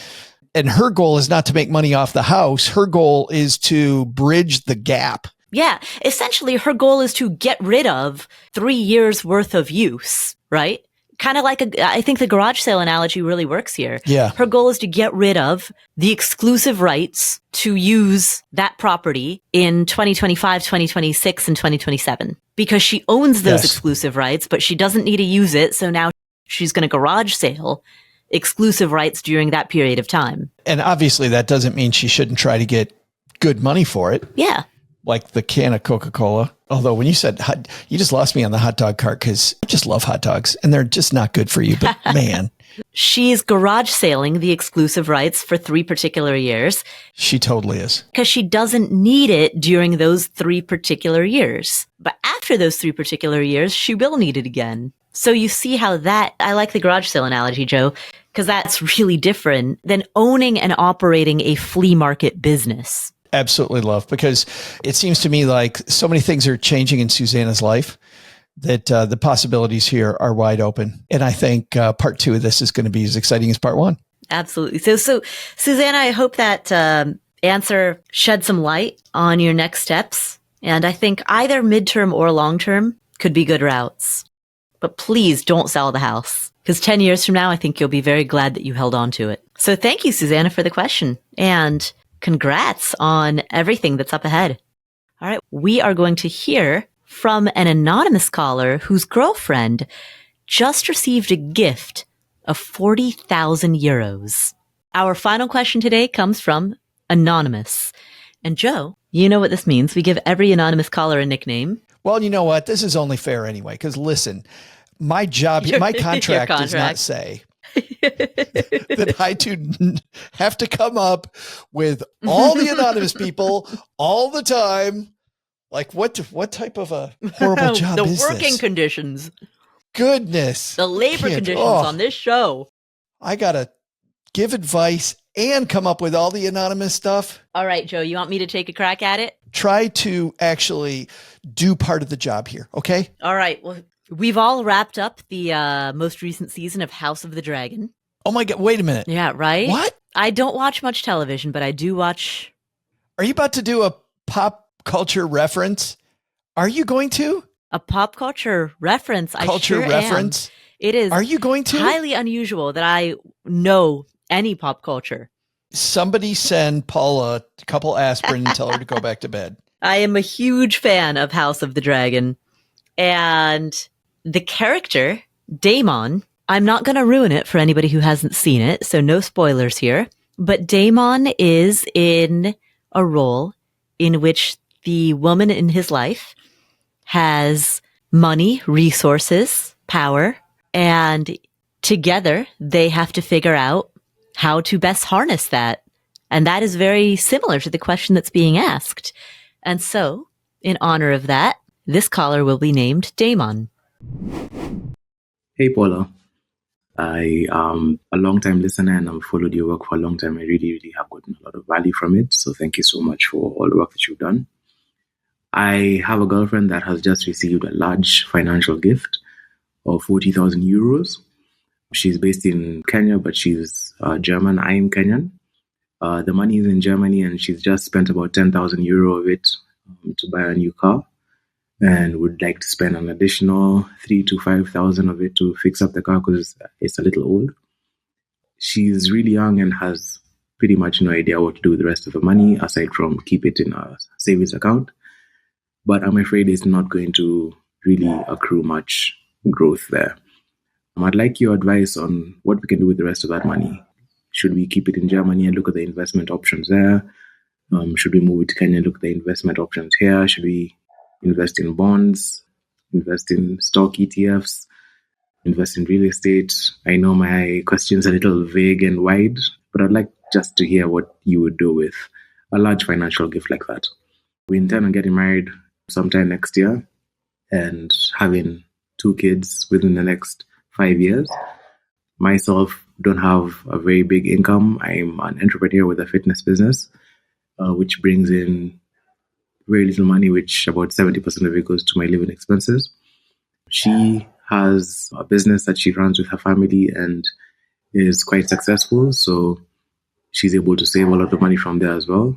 And her goal is not to make money off the house. Her goal is to bridge the gap. Yeah. Essentially, her goal is to get rid of 3 years worth of use, right? Kind of like I think the garage sale analogy really works here. Yeah. Her goal is to get rid of the exclusive rights to use that property in 2025, 2026, and 2027 because she owns those exclusive rights, but she doesn't need to use it. So now she's going to garage sale exclusive rights during that period of time. And obviously that doesn't mean she shouldn't try to get good money for it. Yeah. Like the can of Coca-Cola. Although when you said you just lost me on the hot dog cart because I just love hot dogs and they're just not good for you. But man, She's garage sailing the exclusive rights for 3 particular years. She totally is. Because she doesn't need it during those 3 particular years. But after those 3 particular years, she will need it again. So you see how I like the garage sale analogy, Joe, because that's really different than owning and operating a flea market business. Absolutely love, because it seems to me like so many things are changing in Susana's life that the possibilities here are wide open. And I think part 2 of this is going to be as exciting as part 1. Absolutely. So Susana, I hope that answer shed some light on your next steps. And I think either midterm or long-term could be good routes. But please don't sell the house, because 10 years from now, I think you'll be very glad that you held on to it. So thank you, Susana, for the question. And congrats on everything that's up ahead. All right. We are going to hear from an anonymous caller whose girlfriend just received a gift of 40,000 euros. Our final question today comes from Anonymous. And Joe, you know what this means. We give every anonymous caller a nickname. Well, you know what? This is only fair anyway, because listen, my contract does not say that I do have to come up with all the anonymous people all the time. Like what type of a horrible job is this? The working conditions. Goodness. The labor conditions on this show. I got to give advice and come up with all the anonymous stuff. All right, Joe, you want me to take a crack at it? Try to actually do part of the job here, okay? All right. Well, we've all wrapped up the most recent season of House of the Dragon. Oh my God, wait a minute. Yeah, right? What? I don't watch much television, but I do watch. Are you about to do a pop culture reference? Are you going to? A pop culture reference? Culture I sure reference? am. It is. Are you going to? Highly unusual that I know any pop culture. Somebody send Paula a couple aspirin and tell her to go back to bed. I am a huge fan of House of the Dragon. And the character, Daemon, I'm not going to ruin it for anybody who hasn't seen it, so no spoilers here. But Daemon is in a role in which the woman in his life has money, resources, power, and together they have to figure out how to best harness that. And that is very similar to the question that's being asked. And so, in honor of that, this caller will be named Daemon. Hey, Paula. I am a long-time listener and I've followed your work for a long time. I really have gotten a lot of value from it. So thank you so much for all the work that you've done. I have a girlfriend that has just received a large financial gift of 40,000 euros. She's based in Kenya, but she's German. I am Kenyan. The money is in Germany and she's just spent about 10,000 euro of it to buy a new car, and would like to spend an additional 3,000 to 5,000 of it to fix up the car because it's a little old. She's really young and has pretty much no idea what to do with the rest of the money aside from keep it in a savings account. But I'm afraid it's not going to really accrue much growth there. I'd like your advice on what we can do with the rest of that money. Should we keep it in Germany and look at the investment options there? Should we move it to Kenya and look at the investment options here? Should we invest in bonds, invest in stock ETFs, invest in real estate? I know my question's a little vague and wide, but I'd like just to hear what you would do with a large financial gift like that. We intend on getting married sometime next year and having 2 kids within the next 5 years. Myself don't have a very big income. I'm an entrepreneur with a fitness business, which brings in very little money, which about 70% of it goes to my living expenses. She has a business that she runs with her family and is quite successful. So she's able to save a lot of money from there as well.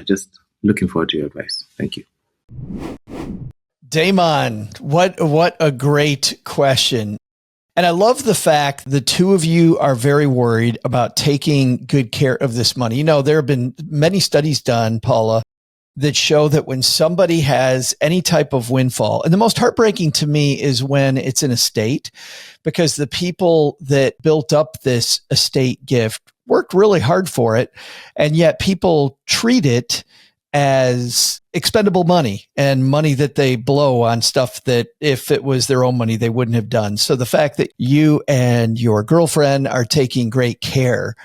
Just looking forward to your advice. Thank you. Daemon, what a great question. And I love the fact the two of you are very worried about taking good care of this money. You know, there have been many studies done, Paula, that show that when somebody has any type of windfall, and the most heartbreaking to me is when it's an estate, because the people that built up this estate gift worked really hard for it. And yet people treat it as expendable money and money that they blow on stuff that if it was their own money, they wouldn't have done. So the fact that you and your girlfriend are taking great care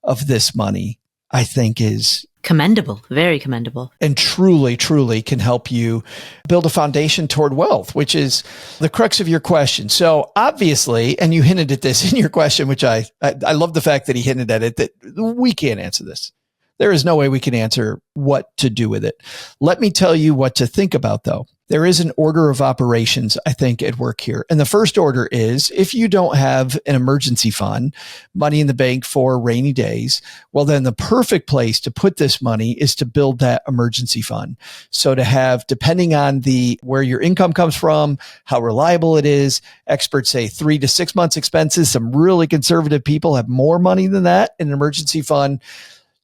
of this money, I think is commendable, very commendable. And truly, truly can help you build a foundation toward wealth, which is the crux of your question. So obviously, and you hinted at this in your question, which I love the fact that he hinted at it, that we can't answer this. There is no way we can answer what to do with it. Let me tell you what to think about, though. There is an order of operations, I think, at work here. And the first order is if you don't have an emergency fund, money in the bank for rainy days, well, then the perfect place to put this money is to build that emergency fund. So to have, depending on where your income comes from, how reliable it is, experts say 3 to 6 months expenses. Some really conservative people have more money than that in an emergency fund.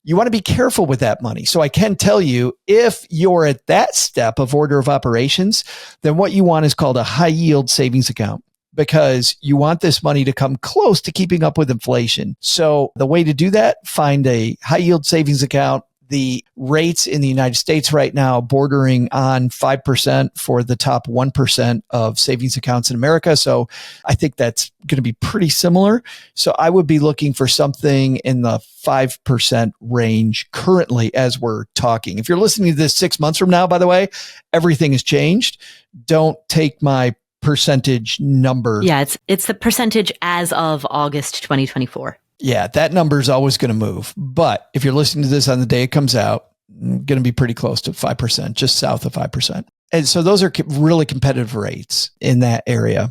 You want to be careful with that money. So I can tell you, if you're at that step of order of operations, then what you want is called a high yield savings account, because you want this money to come close to keeping up with inflation. So the way to do that, find a high yield savings account. The rates in the United States right now bordering on 5% for the top 1% of savings accounts in America. So I think that's going to be pretty similar. So I would be looking for something in the 5% range currently as we're talking. If you're listening to this 6 months from now, by the way, everything has changed. Don't take my percentage number. Yeah, it's the percentage as of August 2024. Yeah, that number is always going to move. But if you're listening to this on the day it comes out, going to be pretty close to 5%, just south of 5%. And so those are really competitive rates in that area.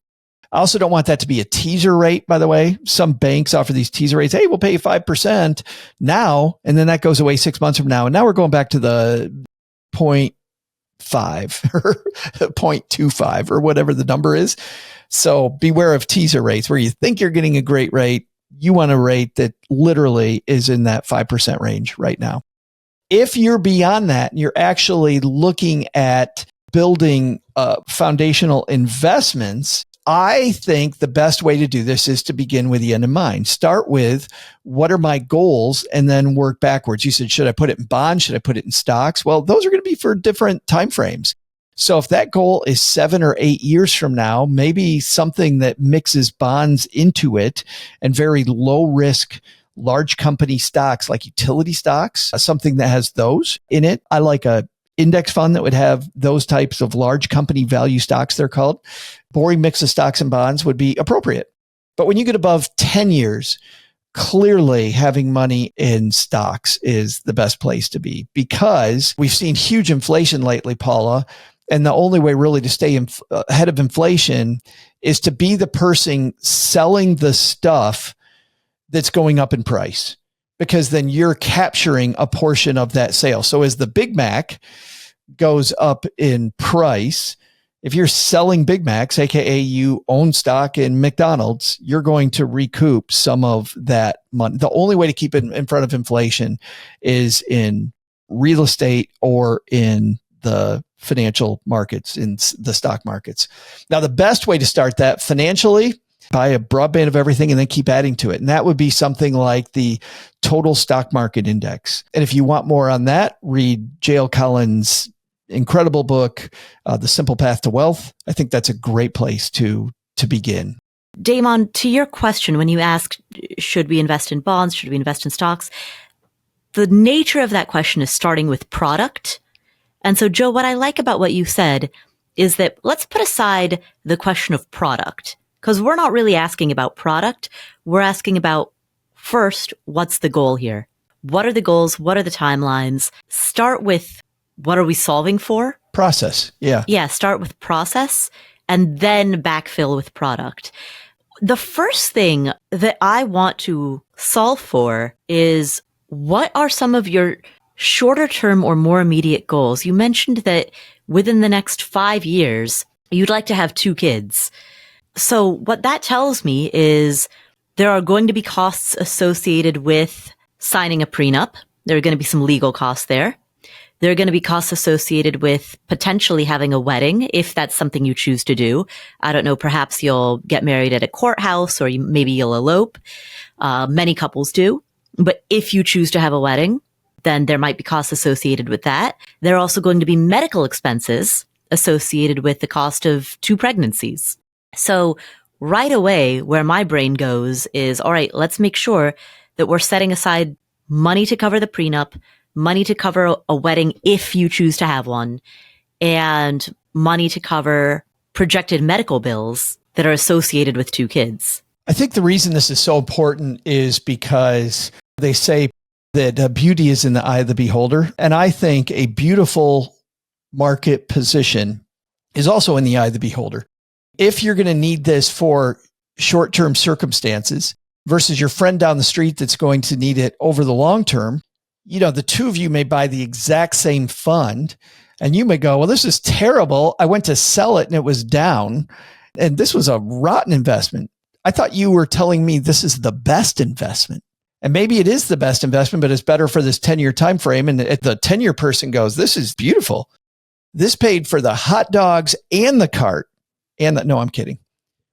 I also don't want that to be a teaser rate, by the way. Some banks offer these teaser rates. Hey, we'll pay you 5% now. And then that goes away 6 months from now. And now we're going back to the 0.5 or 0.25 or whatever the number is. So beware of teaser rates where you think you're getting a great rate. You want a rate that literally is in that 5% range right now. If you're beyond that, and you're actually looking at building foundational investments, I think the best way to do this is to begin with the end in mind. Start with what are my goals and then work backwards. You said, should I put it in bonds? Should I put it in stocks? Well, those are going to be for different timeframes. So if that goal is 7 or 8 years from now, maybe something that mixes bonds into it and very low risk, large company stocks like utility stocks, something that has those in it. I like a index fund that would have those types of large company value stocks, they're called. Boring mix of stocks and bonds would be appropriate. But when you get above 10 years, clearly having money in stocks is the best place to be, because we've seen huge inflation lately, Paula. And the only way really to stay ahead of inflation is to be the person selling the stuff that's going up in price, because then you're capturing a portion of that sale. So as the Big Mac goes up in price, if you're selling Big Macs, aka you own stock in McDonald's, you're going to recoup some of that money. The only way to keep it in front of inflation is in real estate or in the financial markets, in the stock markets. Now, the best way to start that financially, buy a broadband of everything and then keep adding to it. And that would be something like the total stock market index. And if you want more on that, read J.L. Collins' incredible book, The Simple Path to Wealth. I think that's a great place to begin. Damon, to your question, when you asked, should we invest in bonds? Should we invest in stocks? The nature of that question is starting with product. And so, Joe, what I like about what you said is that let's put aside the question of product, because we're not really asking about product. We're asking about, first, what's the goal here? What are the goals? What are the timelines? Start with, what are we solving for? Process. Yeah. Yeah. Start with process and then backfill with product. The first thing that I want to solve for is, what are some of your shorter term or more immediate goals? You mentioned that within the next 5 years, you'd like to have 2 kids. So what that tells me is there are going to be costs associated with signing a prenup. There are going to be some legal costs there. There are going to be costs associated with potentially having a wedding, if that's something you choose to do. I don't know, perhaps you'll get married at a courthouse, or maybe you'll elope. Many couples do. But if you choose to have a wedding, then there might be costs associated with that. There are also going to be medical expenses associated with the cost of 2 pregnancies. So right away, where my brain goes is, all right, let's make sure that we're setting aside money to cover the prenup, money to cover a wedding if you choose to have one, and money to cover projected medical bills that are associated with 2 kids. I think the reason this is so important is because they say that beauty is in the eye of the beholder. And I think a beautiful market position is also in the eye of the beholder. If you're going to need this for short-term circumstances versus your friend down the street that's going to need it over the long term, the 2 of you may buy the exact same fund and you may go, well, this is terrible. I went to sell it and it was down and this was a rotten investment. I thought you were telling me this is the best investment. And maybe it is the best investment, but it's better for this 10-year time frame. And the 10-year person goes, this is beautiful. This paid for the hot dogs and the cart. No, I'm kidding.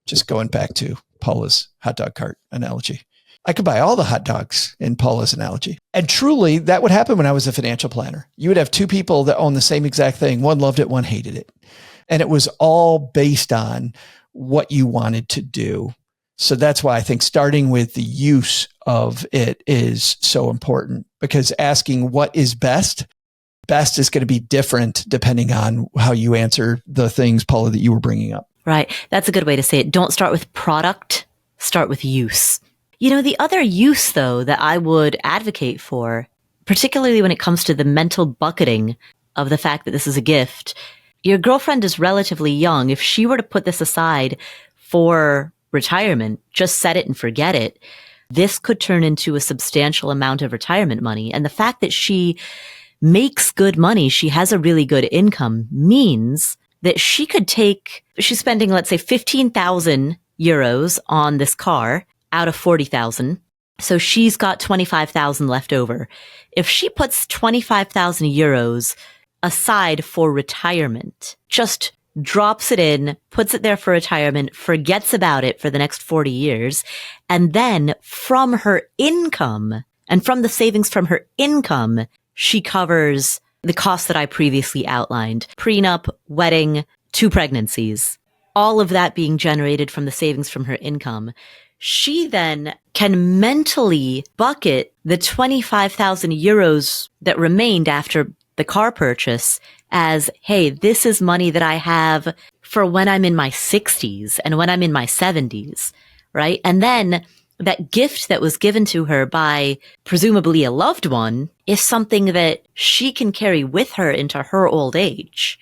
Just going back to Paula's hot dog cart analogy. I could buy all the hot dogs in Paula's analogy. And truly, that would happen when I was a financial planner. You would have 2 people that own the same exact thing. One loved it, one hated it. And it was all based on what you wanted to do. So that's why I think starting with the use of it is so important, because asking what is best is going to be different depending on how you answer the things, Paula, that you were bringing up. Right. That's a good way to say it. Don't start with product, start with use. The other use, though, that I would advocate for, particularly when it comes to the mental bucketing of the fact that this is a gift, your girlfriend is relatively young. If she were to put this aside for retirement, just set it and forget it, this could turn into a substantial amount of retirement money. And the fact that she makes good money, she has a really good income, means that she could she's spending, let's say, 15,000 euros on this car out of 40,000. So she's got 25,000 left over. If she puts 25,000 euros aside for retirement, just drops it in, puts it there for retirement, forgets about it for the next 40 years, and then from her income and from the savings from her income, she covers the costs that I previously outlined: prenup, wedding, 2 pregnancies, all of that being generated from the savings from her income. She then can mentally bucket the 25,000 euros that remained after the car purchase as, hey, this is money that I have for when I'm in my 60s and when I'm in my 70s, right? And then that gift that was given to her by presumably a loved one is something that she can carry with her into her old age.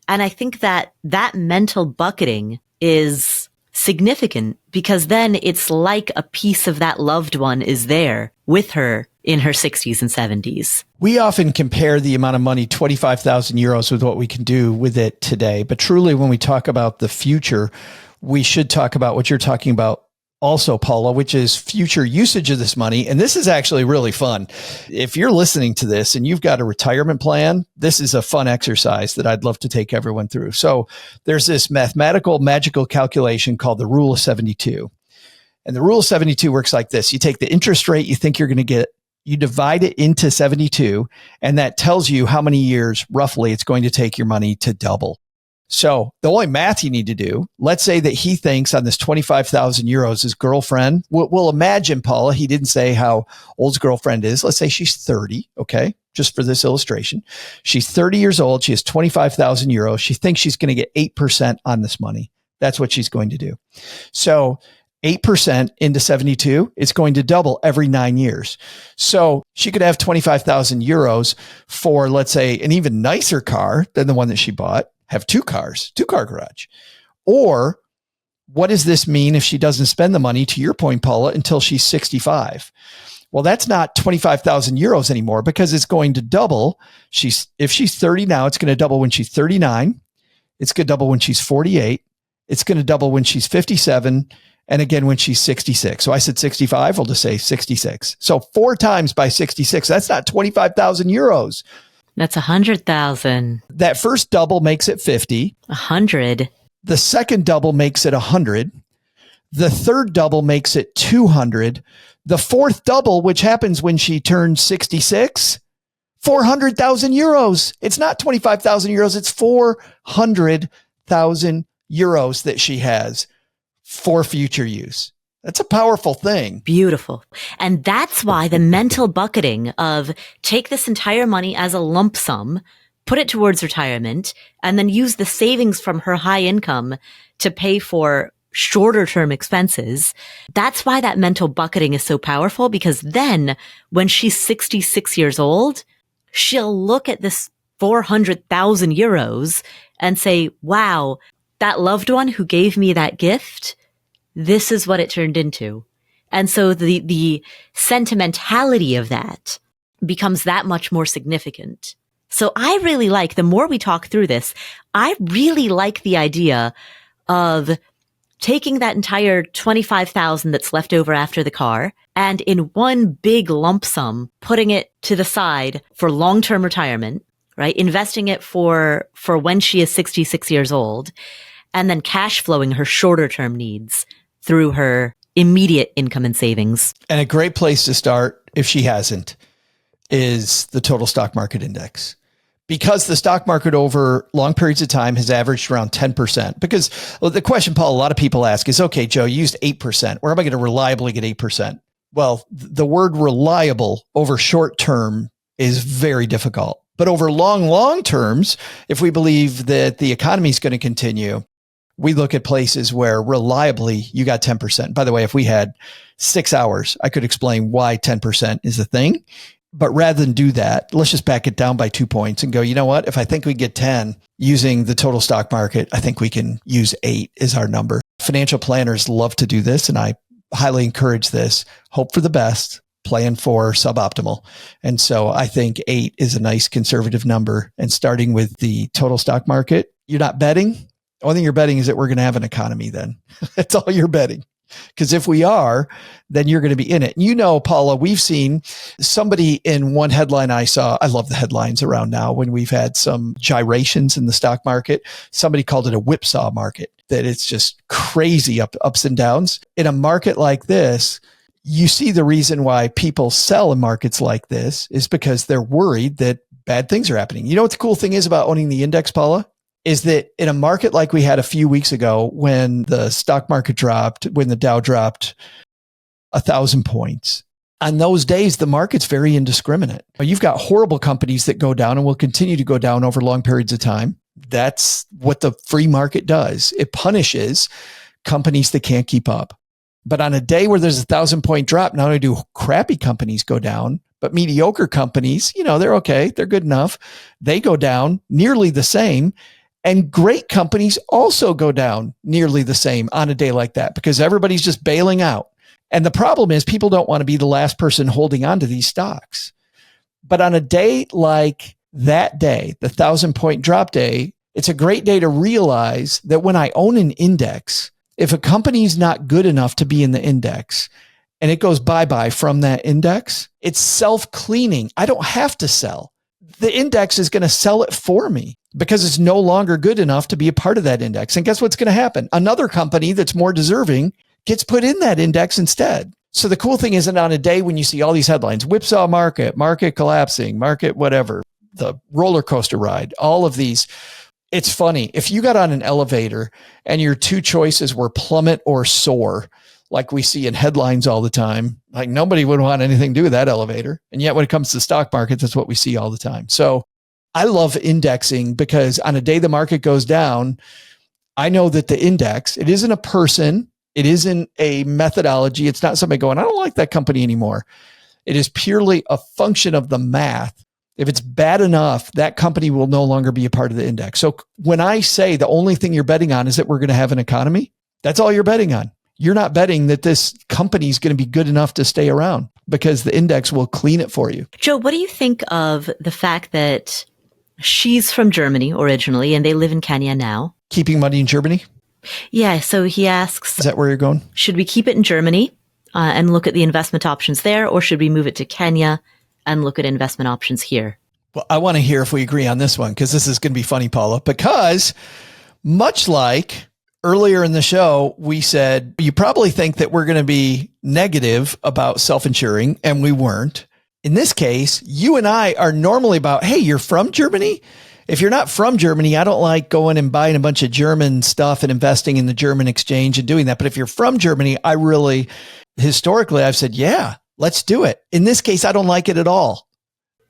And I think that mental bucketing is significant, because then it's like a piece of that loved one is there with her in her 60s and 70s. We often compare the amount of money, 25,000 euros, with what we can do with it today. But truly, when we talk about the future, we should talk about what you're talking about also, Paula, which is future usage of this money. And this is actually really fun. If you're listening to this and you've got a retirement plan, this is a fun exercise that I'd love to take everyone through. So there's this mathematical, magical calculation called the rule of 72. And the rule of 72 works like this. You take the interest rate you think you're going to get, you divide it into 72, and that tells you how many years roughly it's going to take your money to double. So the only math you need to do, let's say that he thinks on this 25,000 euros, his girlfriend, we'll imagine, Paula, he didn't say how old his girlfriend is. Let's say she's 30. Okay. Just for this illustration, she's 30 years old. She has 25,000 euros. She thinks she's going to get 8% on this money. That's what she's going to do. So 8% into 72, it's going to double every 9 years. So she could have 25,000 euros for, let's say, an even nicer car than the one that she bought, have 2 cars, 2-car garage. Or what does this mean if she doesn't spend the money, to your point, Paula, until she's 65? Well, that's not 25,000 euros anymore, because it's going to double. If she's 30 now, it's going to double when she's 39. It's going to double when she's 48. It's going to double when she's 57. And again, when she's 66. So I said 65, we'll just say 66. So 4 times by 66, that's not 25,000 euros. That's 100,000. That first double makes it 50. 100. The second double makes it 100. The third double makes it 200. The fourth double, which happens when she turns 66, 400,000 euros. It's not 25,000 euros. It's 400,000 euros that she has for future use. That's a powerful thing. Beautiful. And that's why the mental bucketing of take this entire money as a lump sum, put it towards retirement, and then use the savings from her high income to pay for shorter term expenses. That's why that mental bucketing is so powerful, because then when she's 66 years old, she'll look at this 400,000 euros and say, wow, that loved one who gave me that gift, this is what it turned into. And so the sentimentality of that becomes that much more significant. So I really like, the more we talk through this, I really like the idea of taking that entire 25,000 that's left over after the car and in one big lump sum, putting it to the side for long-term retirement, right? Investing it for when she is 66 years old, and then cash flowing her shorter term needs through her immediate income and savings. And a great place to start, if she hasn't, is the total stock market index. Because the stock market over long periods of time has averaged around 10%. Because the question, Paul, a lot of people ask is, okay, Joe, you used 8%. Where am I going to reliably get 8%? Well, the word reliable over short term is very difficult. But over long terms, if we believe that the economy is going to continue, we look at places where reliably you got 10%. By the way, if we had 6 hours, I could explain why 10% is a thing. But rather than do that, let's just back it down by 2 points and go, you know what? If I think we get 10 using the total stock market, I think we can use 8 as our number. Financial planners love to do this, and I highly encourage this. Hope for the best, plan for suboptimal. And so I think 8 is a nice conservative number. And starting with the total stock market, you're not betting. The only thing you're betting is that we're going to have an economy then. That's all you're betting. Because if we are, then you're going to be in it. You know, Paula, we've seen somebody in one headline I saw. I love the headlines around now when we've had some gyrations in the stock market. Somebody called it a whipsaw market, that it's just crazy ups and downs. In a market like this, you see the reason why people sell in markets like this is because they're worried that bad things are happening. You know what the cool thing is about owning the index, Paula? Is that in a market like we had a few weeks ago when the stock market dropped, when the Dow dropped 1,000 points, on those days, the market's very indiscriminate. You've got horrible companies that go down and will continue to go down over long periods of time. That's what the free market does. It punishes companies that can't keep up. But on a day where there's 1,000 point drop, not only do crappy companies go down, but mediocre companies, you know, they're okay. They're good enough. They go down nearly the same. And great companies also go down nearly the same on a day like that because everybody's just bailing out. And the problem is people don't want to be the last person holding on to these stocks. But on a day like that day, the 1,000 point drop day, it's a great day to realize that when I own an index, if a company's not good enough to be in the index and it goes bye-bye from that index, it's self-cleaning. I don't have to sell. The index is going to sell it for me because it's no longer good enough to be a part of that index. And guess what's going to happen? Another company that's more deserving gets put in that index instead. So the cool thing is that on a day when you see all these headlines, whipsaw market, market collapsing, market whatever, the roller coaster ride, all of these, it's funny. If you got on an elevator and your two choices were plummet or soar, like we see in headlines all the time, like nobody would want anything to do with that elevator. And yet when it comes to the stock market, that's what we see all the time. So I love indexing because on a day the market goes down, I know that the index, it isn't a person. It isn't a methodology. It's not somebody going, I don't like that company anymore. It is purely a function of the math. If it's bad enough, that company will no longer be a part of the index. So when I say the only thing you're betting on is that we're going to have an economy, that's all you're betting on. You're not betting that this company is going to be good enough to stay around because the index will clean it for you. Joe, what do you think of the fact that she's from Germany originally and they live in Kenya now? Keeping money in Germany? Yeah. So he asks, is that where you're going? Should we keep it in Germany and look at the investment options there, or should we move it to Kenya and look at investment options here? Well, I want to hear if we agree on this one because this is going to be funny, Paula, because much like earlier in the show, we said, you probably think that we're going to be negative about self-insuring, and we weren't. In this case, you and I are normally about, hey, you're from Germany? If you're not from Germany, I don't like going and buying a bunch of German stuff and investing in the German exchange and doing that. But if you're from Germany, historically, I've said, yeah, let's do it. In this case, I don't like it at all.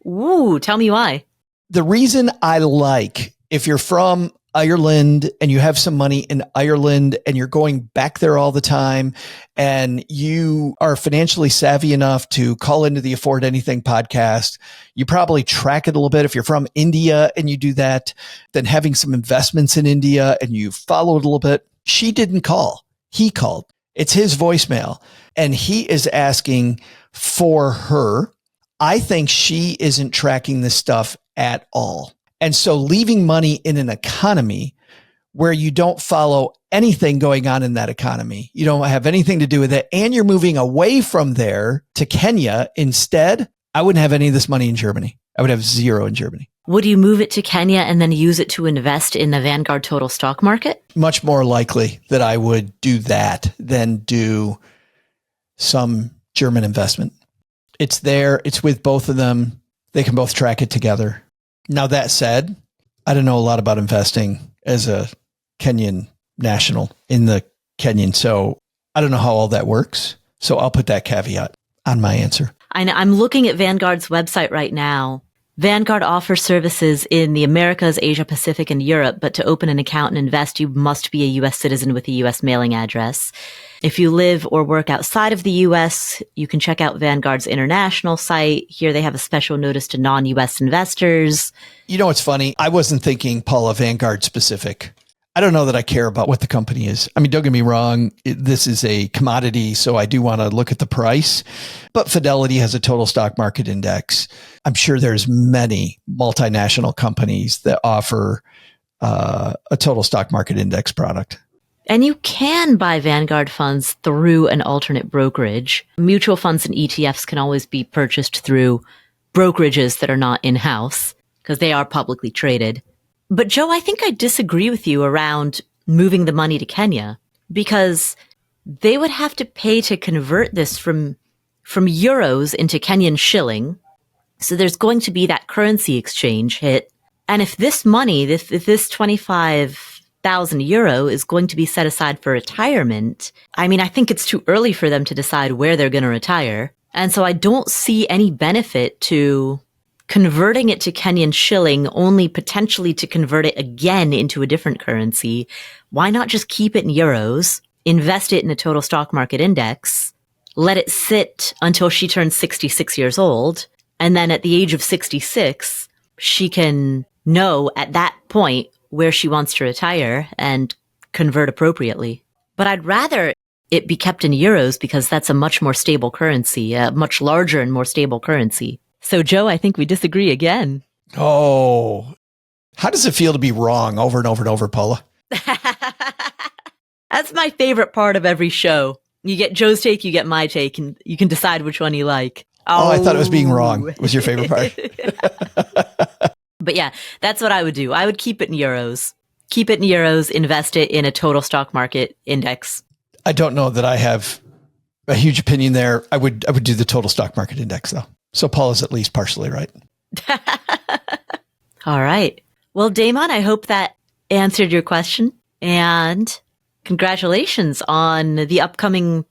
Ooh, tell me why. The reason I like, if you're from Ireland and you have some money in Ireland and you're going back there all the time and you are financially savvy enough to call into the Afford Anything podcast, you probably track it a little bit. If you're from India and you do that, then having some investments in India and you follow it a little bit. She didn't call. He called. It's his voicemail and he is asking for her. I think she isn't tracking this stuff at all. And so leaving money in an economy where you don't follow anything going on in that economy, you don't have anything to do with it, and you're moving away from there to Kenya instead, I wouldn't have any of this money in Germany. I would have zero in Germany. Would you move it to Kenya and then use it to invest in the Vanguard total stock market? Much more likely that I would do that than do some German investment. It's there. It's with both of them. They can both track it together. Now, that said, I don't know a lot about investing as a Kenyan national in the Kenyan. So I don't know how all that works. So I'll put that caveat on my answer. I'm looking at Vanguard's website right now. Vanguard offers services in the Americas, Asia Pacific, and Europe, but to open an account and invest, you must be a U.S. citizen with a U.S. mailing address. If you live or work outside of the U.S., you can check out Vanguard's international site. Here they have a special notice to non-U.S. investors. You know what's funny? I wasn't thinking, Paula, Vanguard specific. I don't know that I care about what the company is. I mean, don't get me wrong. This is a commodity, so I do want to look at the price. But Fidelity has a total stock market index. I'm sure there's many multinational companies that offer a total stock market index product. And you can buy Vanguard funds through an alternate brokerage. Mutual funds and ETFs can always be purchased through brokerages that are not in-house because they are publicly traded. But Joe, I think I disagree with you around moving the money to Kenya because they would have to pay to convert this from euros into Kenyan shilling. So there's going to be that currency exchange hit. And if this money, if this 25,000 euro is going to be set aside for retirement, I mean, I think it's too early for them to decide where they're going to retire. And so I don't see any benefit to converting it to Kenyan shilling, only potentially to convert it again into a different currency. Why not just keep it in euros, invest it in a total stock market index, let it sit until she turns 66 years old, and then at the age of 66, she can know at that point where she wants to retire and convert appropriately. But I'd rather it be kept in euros because that's a much more stable currency, a much larger and more stable currency. So, Joe, I think we disagree again. Oh, how does it feel to be wrong over and over and over, Paula? That's my favorite part of every show. You get Joe's take, you get my take, and you can decide which one you like. Oh, I thought it was being wrong. It was your favorite part. But yeah, that's what I would do. I would keep it in euros. Keep it in euros, invest it in a total stock market index. I don't know that I have a huge opinion there. I would do the total stock market index, though. So Paul is at least partially right. All right. Well, Damon, I hope that answered your question. And congratulations on the upcoming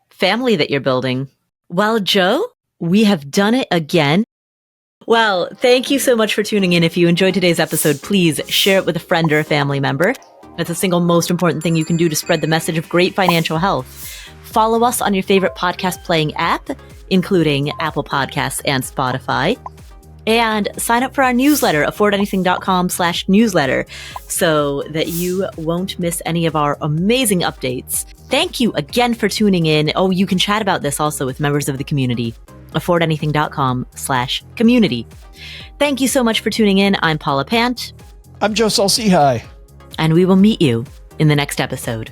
family that you're building. Well, Joe, we have done it again. Well, thank you so much for tuning in. If you enjoyed today's episode, please share it with a friend or a family member. That's the single most important thing you can do to spread the message of great financial health. Follow us on your favorite podcast playing app, including Apple Podcasts and Spotify. And sign up for our newsletter, affordanything.com/newsletter, so that you won't miss any of our amazing updates. Thank you again for tuning in. Oh, you can chat about this also with members of the community. affordanything.com/community. Thank you so much for tuning in. I'm Paula Pant. I'm Joe Saul-Sehy. And we will meet you in the next episode.